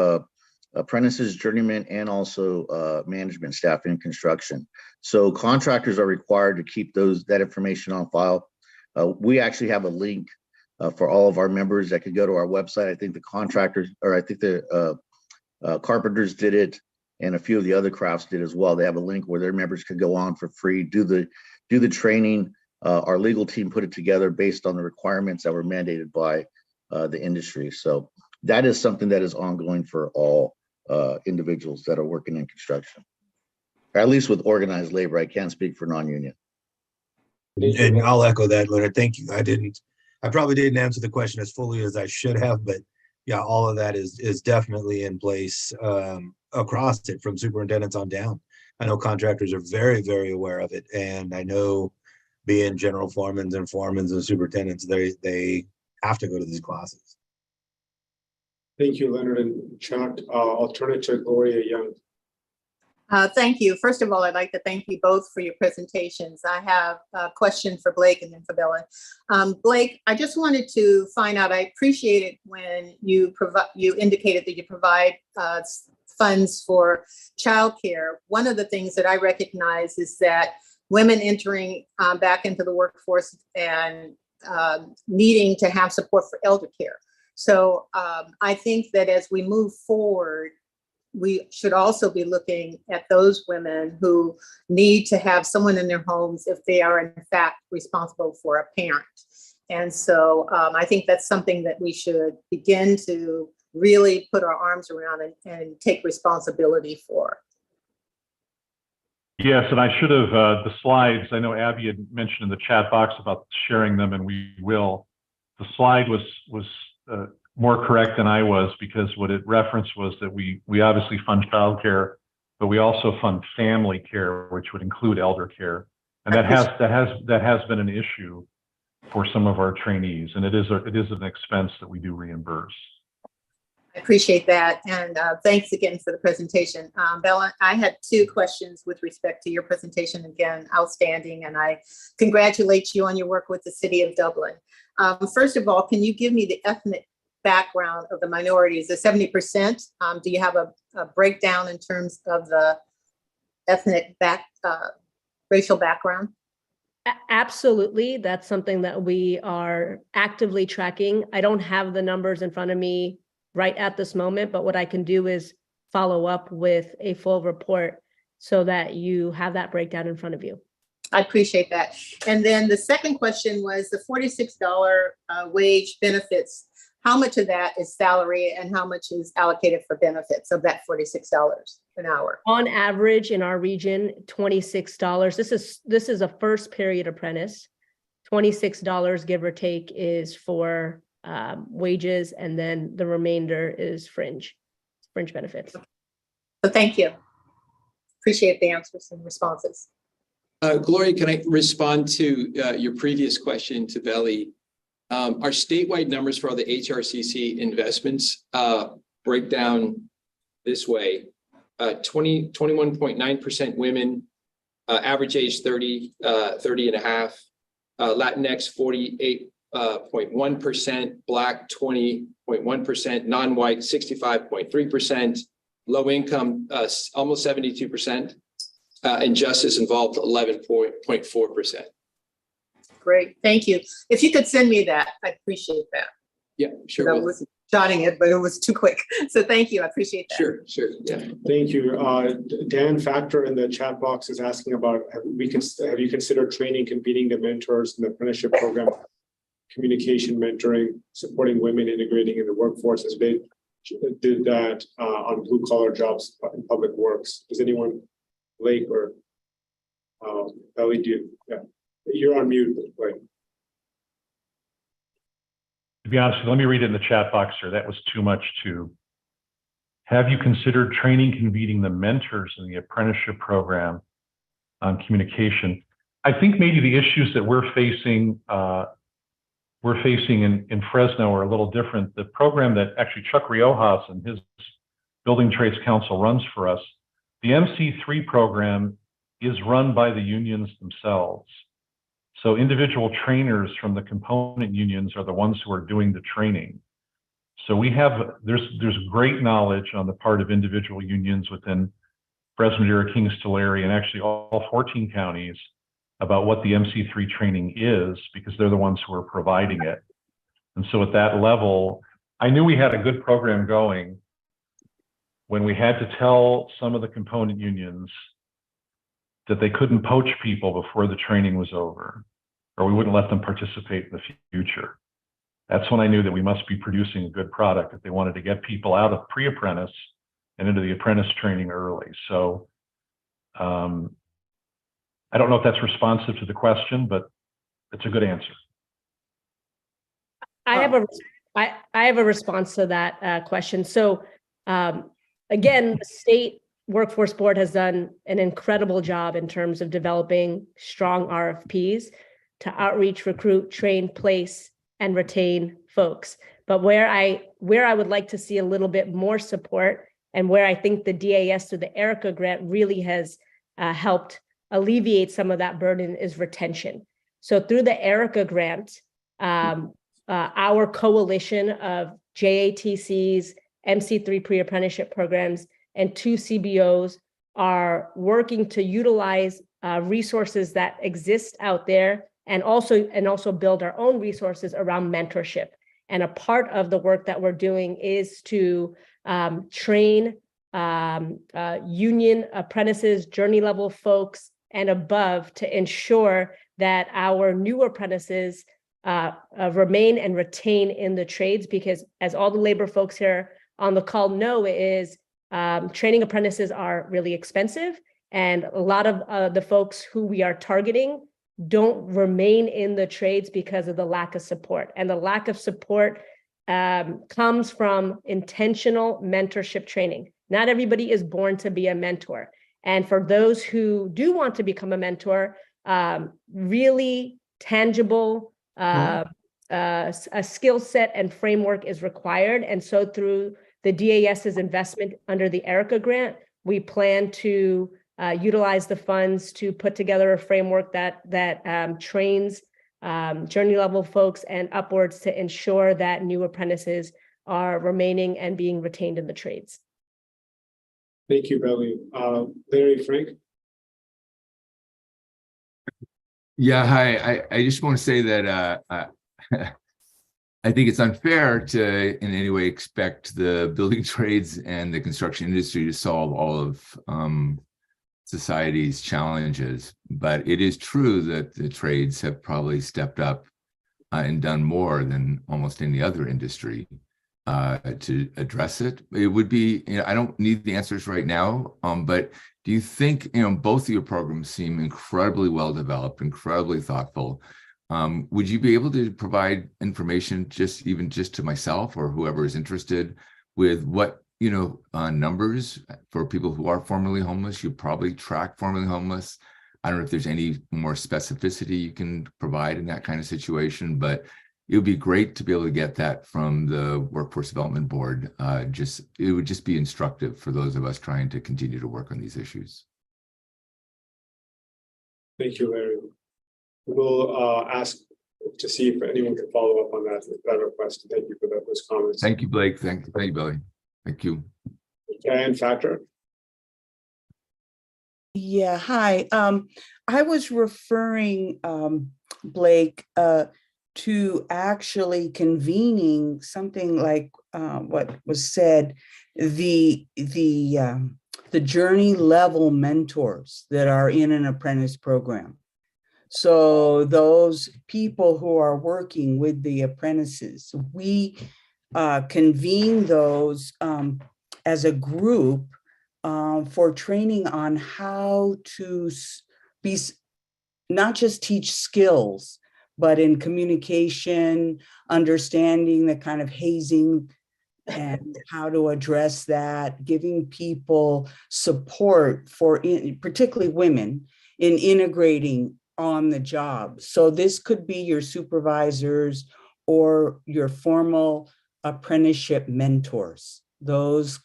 apprentices, journeymen, and also management staff in construction. So contractors are required to keep that information on file. We actually have a link for all of our members that could go to our website. I think the contractors, or I think the carpenters did it, and a few of the other crafts did as well. They have a link where their members could go on for free, do the training. Our legal team put it together based on the requirements that were mandated by the industry. So that is something that is ongoing for all individuals that are working in construction, or at least with organized labor. I can't speak for non-union. And I'll echo that, Leonard. Thank you. I probably didn't answer the question as fully as I should have, but yeah, all of that is definitely in place across it, from superintendents on down. I know contractors are very, very aware of it, and I know being general foremans and superintendents, they have to go to these classes. Thank you, Leonard and Chuck. I'll turn it to Gloria Young. Thank you. First of all, I'd like to thank you both for your presentations. I have a question for Blake and then for Bella. Blake, I just wanted to find out, I appreciated when you indicated that you provide funds for childcare. One of the things that I recognize is that women entering back into the workforce and needing to have support for elder care. So I think that as we move forward, we should also be looking at those women who need to have someone in their homes if they are in fact responsible for a parent. And so I think that's something that we should begin to really put our arms around and take responsibility for. Yes, and I should have, the slides, I know Abby had mentioned in the chat box about sharing them, and we will. The slide was more correct than I was, because what it referenced was that we obviously fund childcare, but we also fund family care, which would include elder care. And that has been an issue for some of our trainees, and it is an expense that we do reimburse. I appreciate that. And thanks again for the presentation. Bella, I had two questions with respect to your presentation. Again, outstanding. And I congratulate you on your work with the City of Dublin. First of all, can you give me the ethnic background of the minorities, the 70%? Do you have a breakdown in terms of the ethnic racial background? Absolutely. That's something that we are actively tracking. I don't have the numbers in front of me right at this moment, but what I can do is follow up with a full report so that you have that breakdown in front of you. I appreciate that. And then the second question was the $46 wage benefits. How much of that is salary and how much is allocated for benefits of that $46 an hour? On average in our region, $26. This is a first period apprentice. $26, give or take, is for wages, and then the remainder is fringe benefits. So thank you. Appreciate the answers and responses. Gloria, can I respond to your previous question to Belly? Our statewide numbers for all the HRCC investments break down this way: 21.9% women, average age 30 and a half, Latinx 48.1%, Black 20.1%, non-white 65.3%, low income almost 72%, and justice involved 11.4%. Great, thank you. If you could send me that, I appreciate that. Yeah, sure. I was jotting it, but it was too quick. So thank you, I appreciate that. Sure, yeah. Thank you. Dan Factor in the chat box is asking about, have you considered training, convening the mentors in the apprenticeship program, communication mentoring, supporting women integrating in the workforce, as they did that on blue collar jobs in public works? Does anyone, Blake or Ellie, do? Yeah, you're on mute, Blake. To be honest, let me read it in the chat box, sir. That was too much to. Have you considered training, convening the mentors in the apprenticeship program on communication? I think maybe the issues that we're facing in Fresno are a little different. The program that actually Chuck Riojas and his Building Trades Council runs for us, the MC3 program is run by the unions themselves. So individual trainers from the component unions are the ones who are doing the training. So there's great knowledge on the part of individual unions within Fresno, Madera, Kings, Tulare, and actually all 14 counties about what the MC3 training is, because they're the ones who are providing it. And so at that level, I knew we had a good program going when we had to tell some of the component unions that they couldn't poach people before the training was over, or we wouldn't let them participate in the future. That's when I knew that we must be producing a good product if they wanted to get people out of pre-apprentice and into the apprentice training early. So I don't know if that's responsive to the question, but it's a good answer. I have a response to that question. So again, the state workforce board has done an incredible job in terms of developing strong RFPs to outreach, recruit, train, place, and retain folks. But where I would like to see a little bit more support, and where I think the DAS through the ERICA grant really has helped alleviate some of that burden, is retention. So through the ERICA grant, our coalition of JATCs, MC3 pre-apprenticeship programs, and 2 CBOs are working to utilize resources that exist out there, and also build our own resources around mentorship. And a part of the work that we're doing is to train union apprentices, journey level folks, and above, to ensure that our new apprentices remain and retain in the trades, because as all the labor folks here on the call know, is training apprentices are really expensive, and a lot of the folks who we are targeting don't remain in the trades because of the lack of support. And the lack of support comes from intentional mentorship training. Not everybody is born to be a mentor. And for those who do want to become a mentor, really tangible a skill set and framework is required. And so through the DAS's investment under the ERICA grant, we plan to utilize the funds to put together a framework that trains journey level folks and upwards to ensure that new apprentices are remaining and being retained in the trades. Thank you, Belly. Larry, Frank? Yeah, hi. I just want to say that I think it's unfair to in any way expect the building trades and the construction industry to solve all of society's challenges. But it is true that the trades have probably stepped up and done more than almost any other industry to address it. It would be, I don't need the answers right now, but do you think, both of your programs seem incredibly well developed, incredibly thoughtful. Would you be able to provide information even just to myself or whoever is interested with what, numbers for people who are formerly homeless? You probably track formerly homeless. I don't know if there's any more specificity you can provide in that kind of situation, but it would be great to be able to get that from the Workforce Development Board. It would just be instructive for those of us trying to continue to work on these issues. Thank you, Larry. We'll ask to see if anyone can follow up on that request. Thank you for those comments. Thank you, Blake. Thank you, Billy. Thank you. And Factor. Yeah, hi. I was referring, Blake, to actually convening something like what was said, the journey level mentors that are in an apprentice program. So those people who are working with the apprentices, we convene those as a group for training on how to be, not just teach skills, but in communication, understanding the kind of hazing and how to address that, giving people support for, particularly women, in integrating on the job. So this could be your supervisors or your formal apprenticeship mentors. That's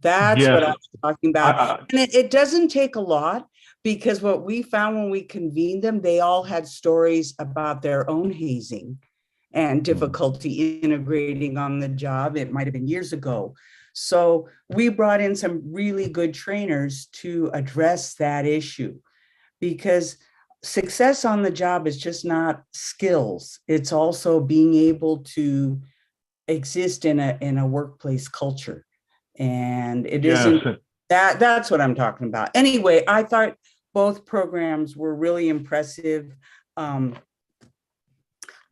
what I was talking about. And it doesn't take a lot, Because what we found when we convened them, they all had stories about their own hazing and difficulty integrating on the job. It might have been years ago. So we brought in some really good trainers to address that issue, because success on the job is just not skills. It's also being able to exist in a workplace culture. And it isn't that's what I'm talking about. Anyway, I thought both programs were really impressive.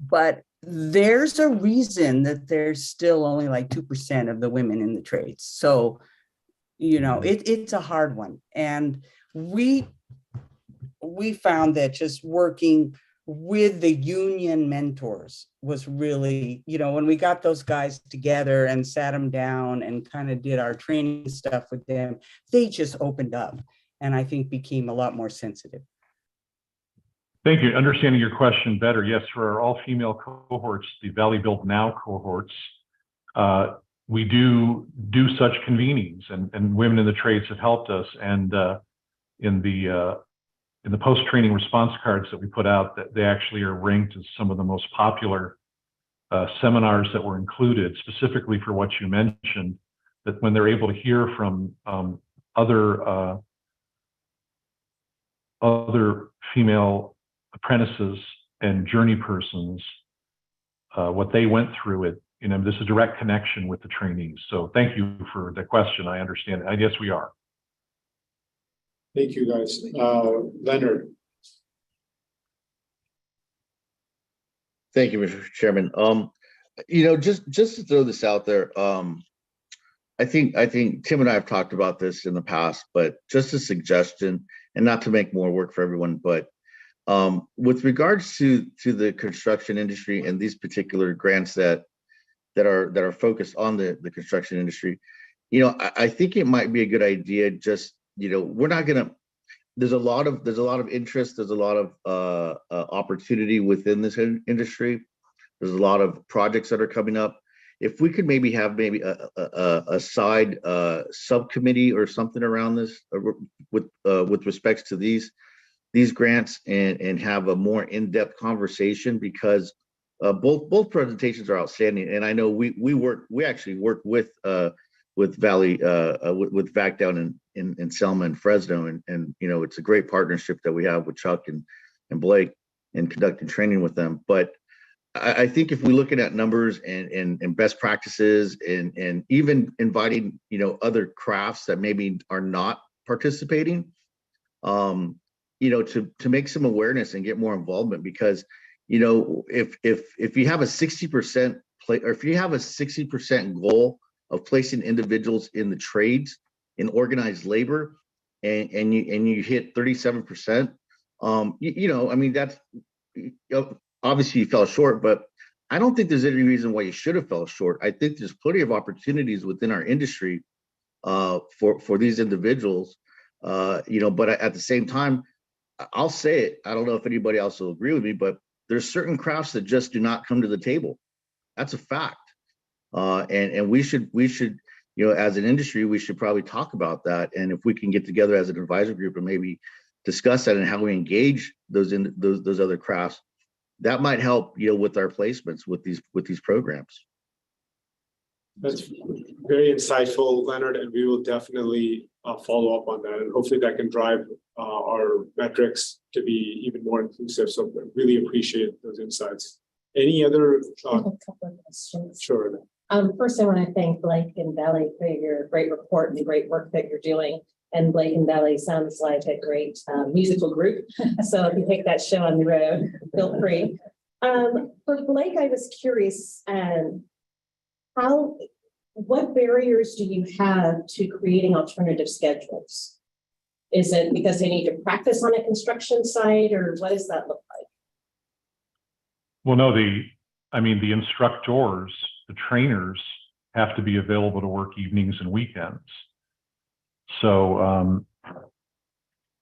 But there's a reason that there's still only like 2% of the women in the trades. So, you know, it's a hard one. And we found that just working with the union mentors was really, you know, when we got those guys together and sat them down and kind of did our training stuff with them, they just opened up and I think became a lot more sensitive. Thank you. Understanding your question better, yes, for our all-female cohorts, the Valley Build Now cohorts, we do such convenings, and women in the trades have helped us. And in the post-training response cards that we put out, that they actually are ranked as some of the most popular seminars that were included, specifically for what you mentioned, that when they're able to hear from other female apprentices and journey persons, what they went through, it, you know, this is a direct connection with the trainees. So thank you for the question. I understand. I guess we are. Thank you, guys. Leonard. Thank you, Mr. Chairman. You know, just to throw this out there, I think Tim and I have talked about this in the past, but just a suggestion, and not to make more work for everyone, but with regards to the construction industry and these particular grants that are focused on the construction industry, you know, I think it might be a good idea. Just, you know, we're not gonna. There's a lot of interest. There's a lot of opportunity within this industry. There's a lot of projects that are coming up. If we could maybe have a side subcommittee or something around this with respects to these grants and have a more in-depth conversation, because both presentations are outstanding. And I know we actually work with Valley with VAC down in Selma and Fresno, and you know, it's a great partnership that we have with Chuck and Blake and conducting training with them. But I think if we're looking at numbers and best practices and even inviting, you know, other crafts that maybe are not participating, you know, to make some awareness and get more involvement, because, you know, if you have a 60% or if you have a 60% goal of placing individuals in the trades in organized labor, and you hit 37%, you know, I mean, that's, you know, obviously you fell short, but I don't think there's any reason why you should have fell short. I think there's plenty of opportunities within our industry for these individuals, you know, but at the same time, I'll say it, I don't know if anybody else will agree with me, but there's certain crafts that just do not come to the table. That's a fact. And we should, you know, as an industry, we should probably talk about that. And if we can get together as an advisory group and maybe discuss that and how we engage those other crafts, that might help, you know, with our placements with these programs. That's very insightful, Leonard, and we will definitely follow up on that, and hopefully that can drive our metrics to be even more inclusive. So I really appreciate those insights. Any other? I have a couple of questions. Sure. First, I want to thank Blake and Valley for your great report and the great work that you're doing. And Blake and Valley sounds like a great musical group. So if you take that show on the road, feel free. For Blake, I was curious, what barriers do you have to creating alternative schedules? Is it because they need to practice on a construction site, or what does that look like? Well, no, I mean, the instructors, the trainers have to be available to work evenings and weekends. So,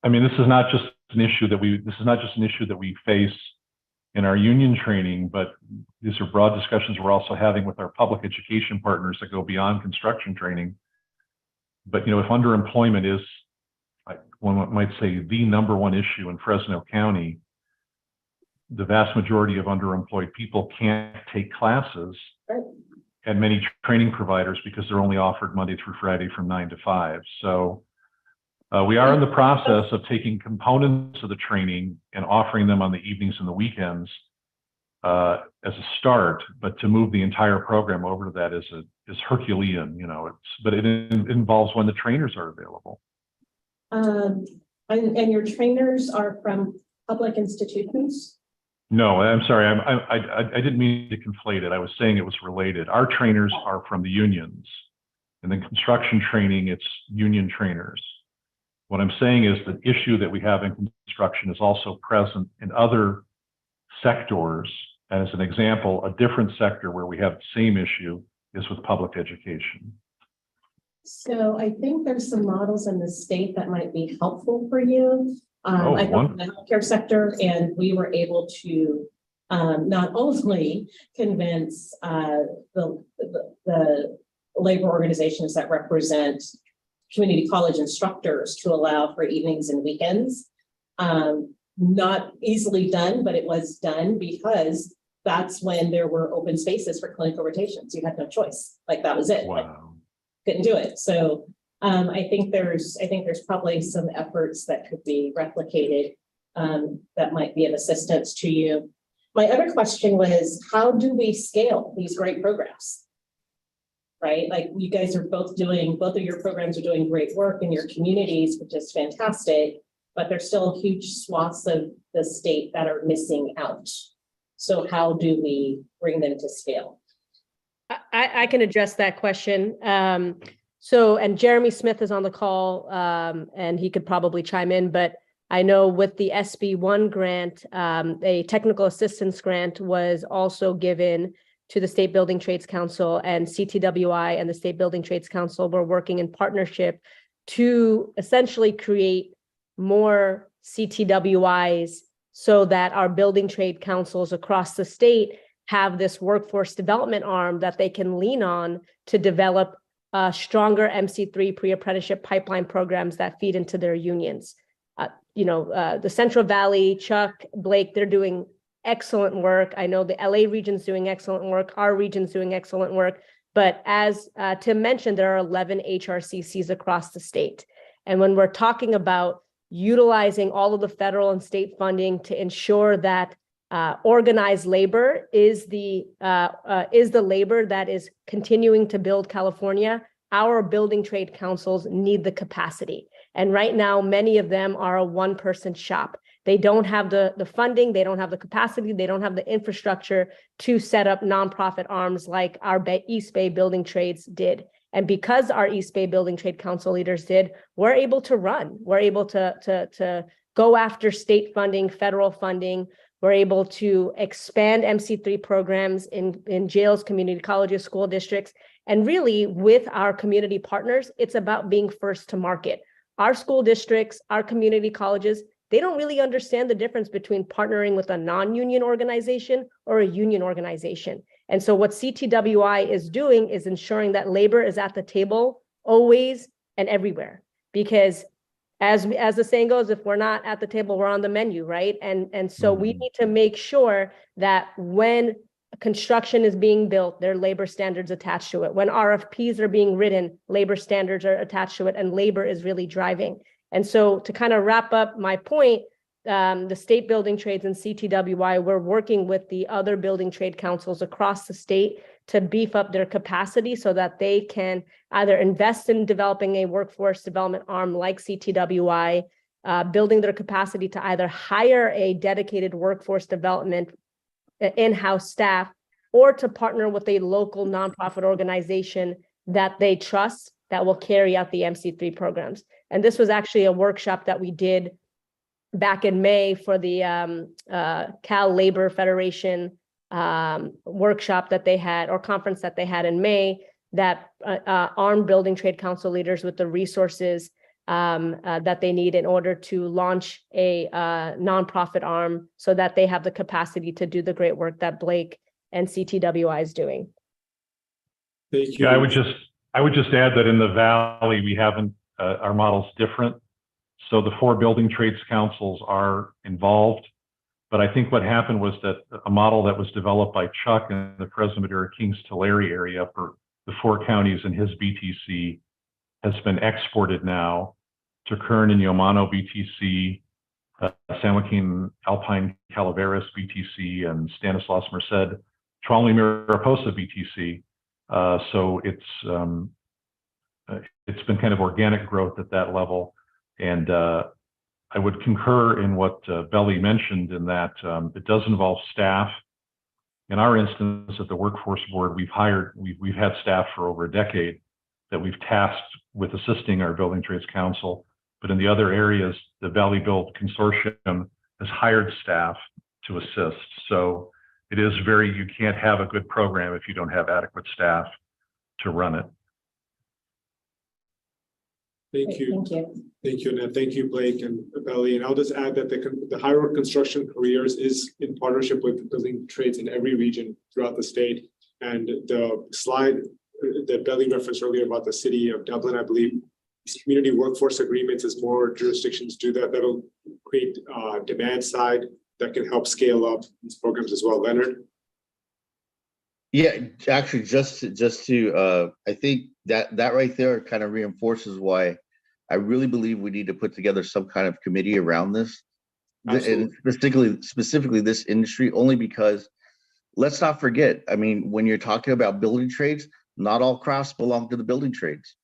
I mean, this is not just an issue that we face in our union training, but these are broad discussions we're also having with our public education partners that go beyond construction training. But, you know, if underemployment is one might say the number one issue in Fresno County. The vast majority of underemployed people can't take classes at many training providers because they're only offered Monday through Friday from 9 to 5. So we are in the process of taking components of the training and offering them on the evenings and the weekends as a start, but to move the entire program over to that is Herculean, you know, but it involves when the trainers are available. And your trainers are from public institutions? No, I'm sorry. I didn't mean to conflate it. I was saying it was related. Our trainers are from the unions, and then construction training, it's union trainers. What I'm saying is the issue that we have in construction is also present in other sectors. As an example, a different sector where we have the same issue is with public education. So I think there's some models in the state that might be helpful for you. I come from the healthcare sector, and we were able to not only convince the labor organizations that represent community college instructors to allow for evenings and weekends. Not easily done, but it was done because that's when there were open spaces for clinical rotations. You had no choice. Like that was it. Wow. Like, couldn't do it. So I think there's probably some efforts that could be replicated that might be of assistance to you. My other question was, how do we scale these great programs? Right? Like you guys are both of your programs are doing great work in your communities, which is fantastic, but there's still huge swaths of the state that are missing out. So how do we bring them to scale? I can address that question. And Jeremy Smith is on the call, and he could probably chime in, but I know with the SB1 grant, a technical assistance grant was also given to the State Building Trades Council, and CTWI and the State Building Trades Council were working in partnership to essentially create more CTWIs so that our building trade councils across the state have this workforce development arm that they can lean on to develop stronger MC3 pre-apprenticeship pipeline programs that feed into their unions. The Central Valley, Chuck, Blake, they're doing excellent work. I know the LA region's doing excellent work. Our region's doing excellent work. But as Tim mentioned, there are 11 HRCCs across the state. And when we're talking about utilizing all of the federal and state funding to ensure that organized labor is the labor that is continuing to build California, our building trade councils need the capacity. And right now, many of them are a one-person shop. They don't have the funding, they don't have the capacity, they don't have the infrastructure to set up nonprofit arms like our East Bay Building Trades did. And because our East Bay Building Trade Council leaders did, we're able to run. We're able to go after state funding, federal funding. We're able to expand MC3 programs in jails, community colleges, school districts. And really, with our community partners, it's about being first to market. Our school districts, our community colleges, they don't really understand the difference between partnering with a non-union organization or a union organization. And so what CTWI is doing is ensuring that labor is at the table always and everywhere. Because as the saying goes, if we're not at the table, we're on the menu, right? And so we need to make sure that when construction is being built, there are labor standards attached to it. When RFPs are being written, labor standards are attached to it, and labor is really driving. And so to kind of wrap up my point, the state building trades and CTWI, we're working with the other building trade councils across the state to beef up their capacity so that they can either invest in developing a workforce development arm like CTWI, building their capacity to either hire a dedicated workforce development in-house staff, or to partner with a local nonprofit organization that they trust that will carry out the MC3 programs. And this was actually a workshop that we did back in May for the Cal Labor Federation workshop that they had, or conference that they had in May, that armed building trade council leaders with the resources that they need in order to launch a nonprofit arm so that they have the capacity to do the great work that Blake and CTWI is doing. Thank you. Yeah, I would just add that in the Valley, we haven't, our model's different. So the 4 building trades councils are involved. But I think what happened was that a model that was developed by Chuck in the Fresno Madera Kings Tulare area for the 4 counties in his BTC has been exported now to Kern and Yomano BTC, San Joaquin Alpine Calaveras BTC, and Stanislaus Merced Trombley Mariposa BTC. So it's been kind of organic growth at that level. And I would concur in what Belly mentioned in that it does involve staff. In our instance at the Workforce Board, we've had staff for over a decade that we've tasked with assisting our Building Trades Council. But in the other areas, the Valley Build Consortium has hired staff to assist. So it is you can't have a good program if you don't have adequate staff to run it. Thank you. Thank you. Thank you, Annette. Thank you, Blake and Belly. And I'll just add that the High Road Construction Careers is in partnership with building trades in every region throughout the state. And the slide that Belly referenced earlier about the city of Dublin, I believe, community workforce agreements, as more jurisdictions do that, that'll create demand side that can help scale up these programs as well. Leonard? Yeah, actually, just to I think that right there kind of reinforces why I really believe we need to put together some kind of committee around this, and specifically this industry, only because let's not forget, I mean, when you're talking about building trades, not all crafts belong to the building trades.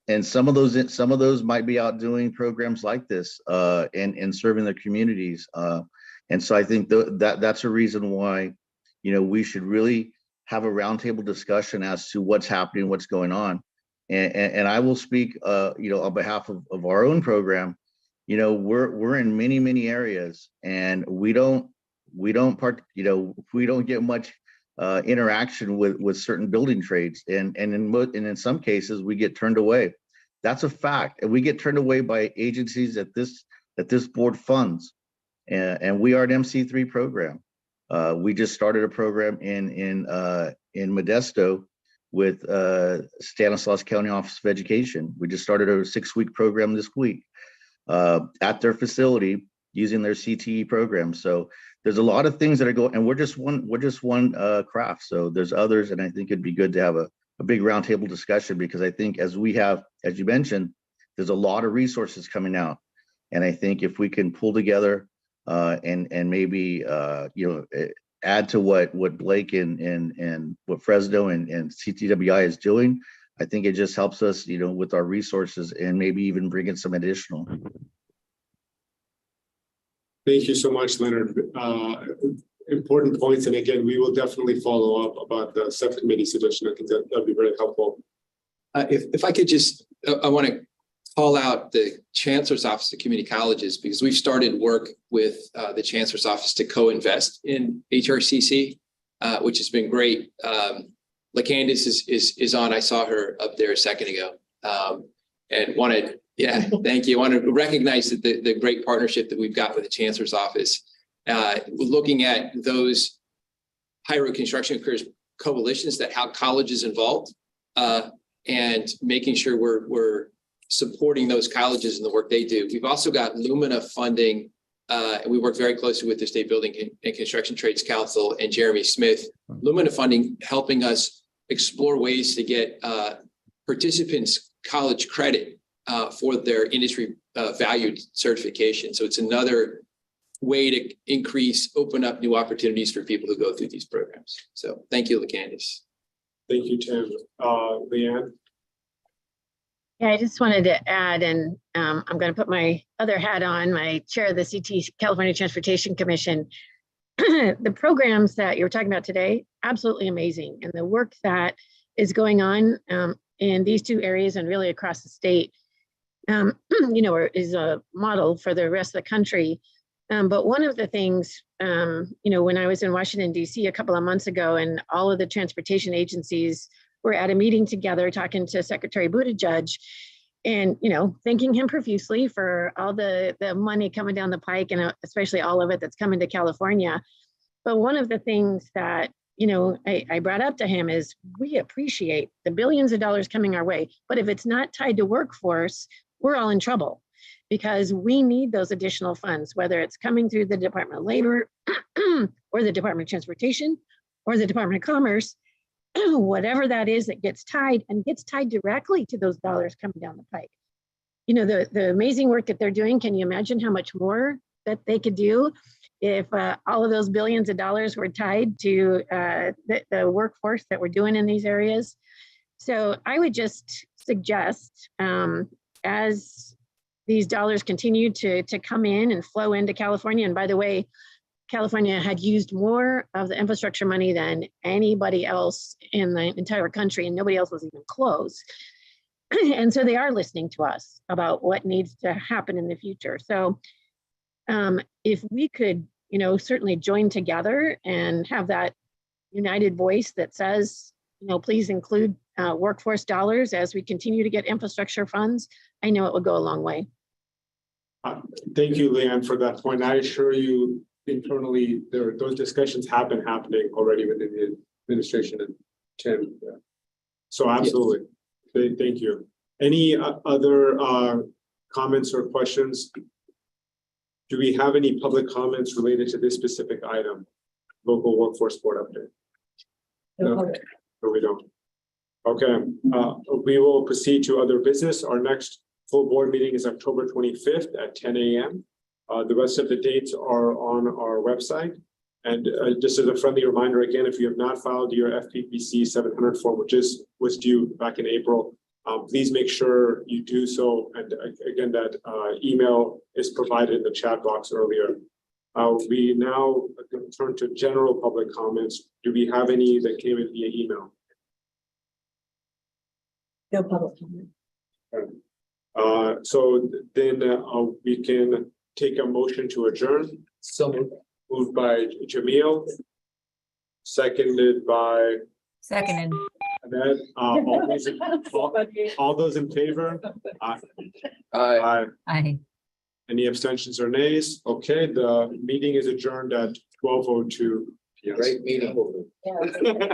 And some of those might be out doing programs like this and serving their communities. And so I think that's a reason why, we should really have a roundtable discussion as to what's happening, what's going on. And I will speak, on behalf of our own program. We're in many areas, and we don't get much interaction with certain building trades, and in some cases we get turned away. That's a fact, and we get turned away by agencies that this board funds, and we are an MC3 program. We just started a program in Modesto with Stanislaus County Office of Education. We just started a 6-week program this week at their facility using their CTE program. So there's a lot of things that are going, and we're just one craft. So there's others, and I think it'd be good to have a big roundtable discussion, because I think as you mentioned, there's a lot of resources coming out, and I think if we can pull together and maybe add to what Blake and what Fresno and CTWI is doing, I think it just helps us, with our resources, and maybe even bring in some additional. Thank you so much, Leonard. Important points. And again, we will definitely follow up about the subcommittee suggestion. I think that'd be very helpful. If I could just, I want to call out the Chancellor's Office of Community Colleges, because we've started work with the Chancellor's Office to co-invest in HRCC, which has been great. LaCandice is on. I saw her up there a second ago, and wanted, thank you. I want to recognize the great partnership that we've got with the Chancellor's Office. Looking at those high road construction careers coalitions that have colleges involved, and making sure we're supporting those colleges and the work they do. We've also got Lumina funding, and we work very closely with the State Building and Construction Trades Council and Jeremy Smith. Lumina funding helping us explore ways to get participants college credit for their industry valued certification. So it's another way to open up new opportunities for people who go through these programs. So thank you, LaCandice. Thank you, Tim. Leanne? Yeah, I just wanted to add, and I'm going to put my other hat on, my chair of the California Transportation Commission. The programs that you were talking about today, absolutely amazing. And the work that is going on in these 2 areas and really across the state, is a model for the rest of the country. But one of the things, when I was in Washington, D.C. a couple of months ago, and all of the transportation agencies were at a meeting together talking to Secretary Buttigieg, and, thanking him profusely for all the money coming down the pike, and especially all of it that's coming to California. But one of the things that, I brought up to him is, we appreciate the billions of dollars coming our way, but if it's not tied to workforce, we're all in trouble. because we need those additional funds, whether it's coming through the Department of Labor or the Department of Transportation or the Department of Commerce, whatever that is that gets tied directly to those dollars coming down the pike. You know, the amazing work that they're doing, can you imagine how much more that they could do if all of those billions of dollars were tied to the workforce that we're doing in these areas? So I would just suggest, as these dollars continue to come in and flow into California, and by the way, California had used more of the infrastructure money than anybody else in the entire country, and nobody else was even close. And so they are listening to us about what needs to happen in the future. So if we could, you know, certainly join together and have that united voice that says, you know, please include workforce dollars as we continue to get infrastructure funds, I know it would go a long way. Thank you, Leanne, for that point. I assure you, internally, those discussions have been happening already within the administration and Tim. Yeah. So absolutely. Thank you. Any other comments or questions? Do we have any public comments related to this specific item? Local workforce board update? No, we don't. Okay, we will proceed to other business. Our next full board meeting is October 25th at 10 a.m. The rest of the dates are on our website. And just as a friendly reminder, again, if you have not filed your FPPC 700 form, which was due back in April, please make sure you do so. And again, that email is provided in the chat box earlier. We now turn to general public comments. Do we have any that came in via email? No public comment. So then we can take a motion to adjourn. So moved by Jamil, seconded by Seconded. Annette. All those in favor? Aye. Aye. Any abstentions or nays? Okay, the meeting is adjourned at 12:02 p.m. great meeting. Yeah.